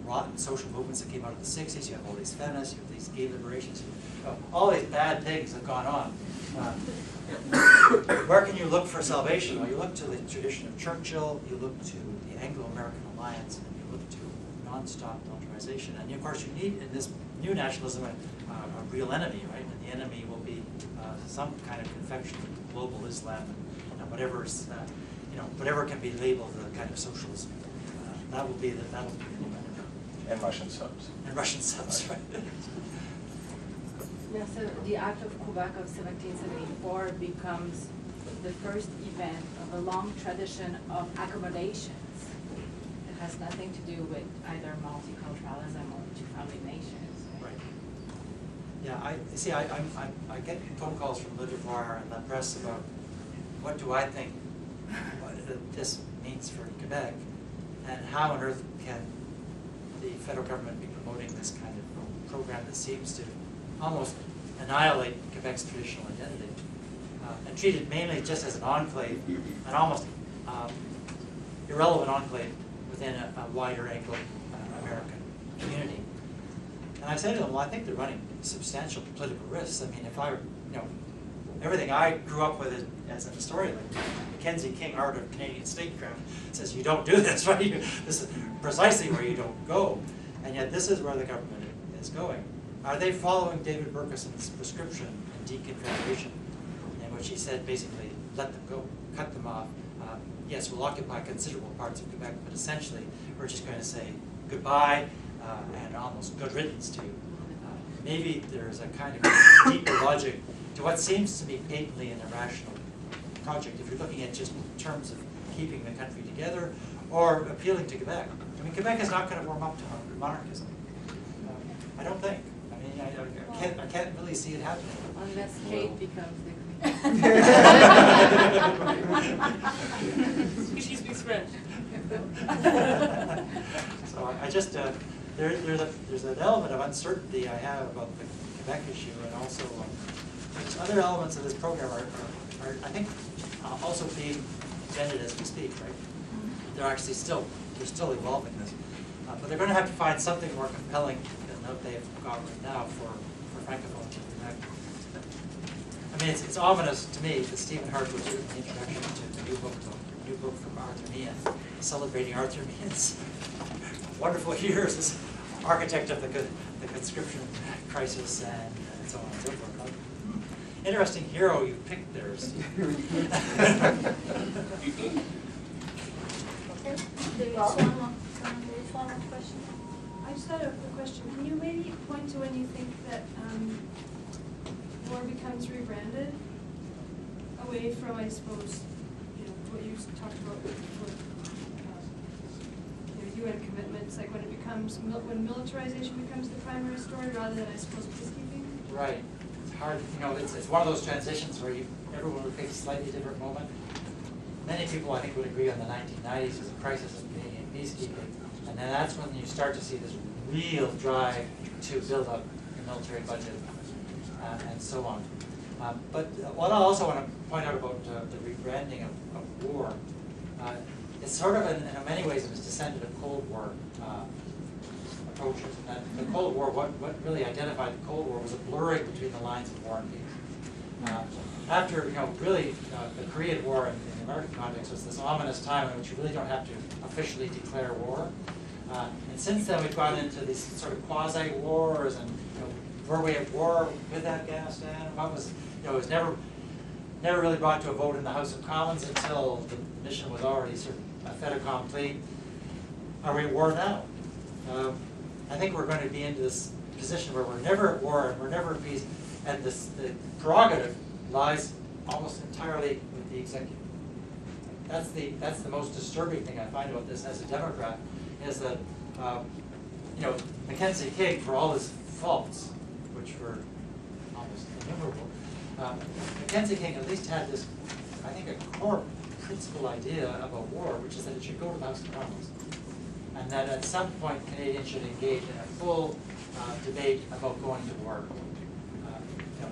rotten social movements that came out of the 60s, you have all these feminists, you have these gay liberations, all these bad things have gone on. Where can you look for salvation? Well, you look to the tradition of Churchill, you look to the Anglo-American alliance, and you look to non-stop militarization. And of course you need in this new nationalism a real enemy, right? And the enemy will be some kind of confection of global Islam, and whatever can be labeled a kind of socialism. That'll be the new enemy. And Russian subs. And Russian subs, right? Yeah, so the Act of Quebec of 1774 becomes the first event of a long tradition of accommodations. It has nothing to do with either multiculturalism or two-family nations. Right. Yeah, I get phone calls from Le Devoir and La Presse about what do I think this means for Quebec, and how on earth can the federal government be promoting this kind of program that seems to almost annihilate Quebec's traditional identity, and treat it mainly just as an enclave, an almost irrelevant enclave within a wider Anglo-American community. And I say to them, well, I think they're running substantial political risks. I mean, if everything I grew up with as a historian, like Mackenzie King, Art of Canadian Statecraft, says you don't do this, right? This is precisely where you don't go. And yet this is where the government is going. Are they following David Berkeson's prescription in deconfederation, in which he said basically, let them go, cut them off. Yes, we'll occupy considerable parts of Quebec, but essentially we're just going to say goodbye and almost good riddance to you. Maybe there's a kind of deeper logic to what seems to be patently an irrational project, if you're looking at just in terms of keeping the country together or appealing to Quebec. I mean, Quebec is not going to warm up to monarchism. I don't think. I mean, I can't really see it happening. Unless Kate becomes the queen. She speaks French. So I just, there's an element of uncertainty I have about the Quebec issue, and also there's other elements of this program are I think, also being invented as we speak, right? They're still evolving this. But they're going to have to find something more compelling than what they've got right now for Francophones in Quebec. I mean, it's ominous to me that Stephen Hart was written the introduction to the new book from Arthur Meehan, celebrating Arthur Meehan's wonderful years as architect of the conscription crisis and so on and so forth. Interesting hero you picked there, Steve. There is one more question. I I just had a question. Can you maybe point to when you think that war becomes rebranded away from, I suppose, what you talked about with UN commitments, like when it becomes, when militarization becomes the primary story rather than, I suppose, peacekeeping? Right. It's hard, it's one of those transitions where everyone would pick a slightly different moment. Many people, I think, would agree on the 1990s as a crisis of being in peacekeeping. And then that's when you start to see this real drive to build up your military budget and so on. But what I also want to point out about the rebranding of war, it's sort of, in many ways, it was descended of Cold War approaches. And the Cold War, what really identified the Cold War was a blurring between the lines of war and peace. After, really, the Korean War in the American context was this ominous time in which you really don't have to officially declare war. And since then, we've gone into these sort of quasi-wars, and were we at war with Afghanistan? What was, it was never really brought to a vote in the House of Commons until the mission was already sort of a fait accompli. Are we at war now? I think we're going to be into this position where we're never at war and we're never at peace, and the prerogative lies almost entirely with the executive. That's the most disturbing thing I find about this as a Democrat, is that Mackenzie King, for all his faults, which were almost innumerable, Mackenzie King at least had this, I think, a core principal idea about war, which is that it should go to the House of Commons, and that at some point Canadians should engage in a full debate about going to war.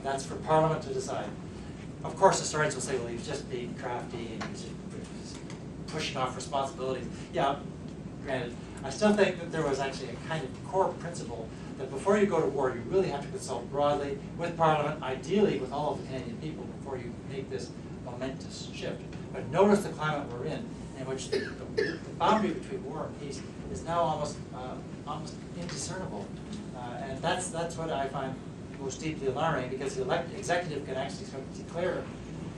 That's for Parliament to decide. Of course, historians will say, well, he's just being crafty and he's pushing off responsibilities. Yeah, granted. I still think that there was actually a kind of core principle that before you go to war, you really have to consult broadly with Parliament, ideally with all of the Canadian people, before you make this momentous shift. But notice the climate we're in which the boundary between war and peace is now almost indiscernible. And that's what I find most deeply alarming, because the executive can actually sort of declare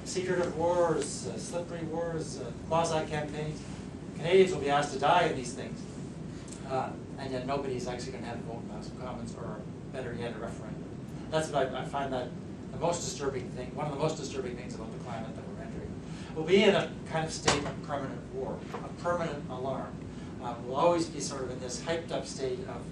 secretive wars, slippery wars, quasi-campaigns. Canadians will be asked to die in these things, and yet nobody's actually going to have a vote in the House of Commons, or better yet, a referendum. That's what I find that the most disturbing thing, one of the most disturbing things about the climate that we're entering. We'll be in a kind of state of permanent war, a permanent alarm. We'll always be sort of in this hyped up state of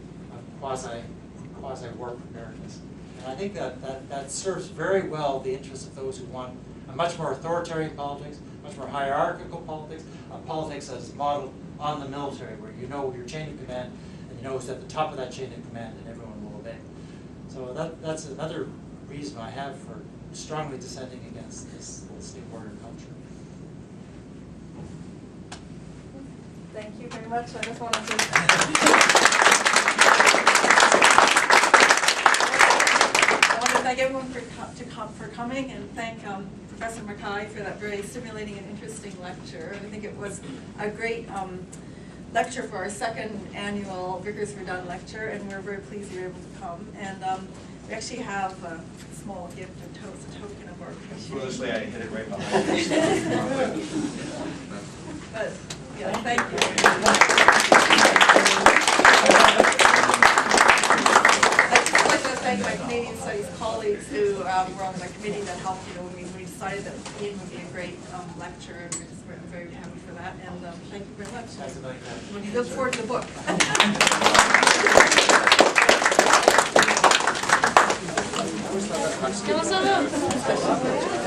quasi-war preparedness. And I think that serves very well the interests of those who want a much more authoritarian politics, much more hierarchical politics, a politics that is modeled on the military, where you know your chain of command, and you know who's at the top of that chain of command, and everyone will obey. So that's another reason I have for strongly dissenting against this new warrior culture. Thank you very much. I just wanted to thank everyone for coming, and thank Professor McKay for that very stimulating and interesting lecture. I think it was a great lecture for our second annual Vickers Verduyn lecture, and we're very pleased you were able to come. And we actually have a small gift, a token of our appreciation. Foolishly, I hit it right behind you. But, yeah, thank you. I'd like to thank my Canadian Studies colleagues who were on my committee that helped, when we decided that Ian would be a great lecturer, and we're very happy for that. And thank you very much. We look forward to the book. Thank you.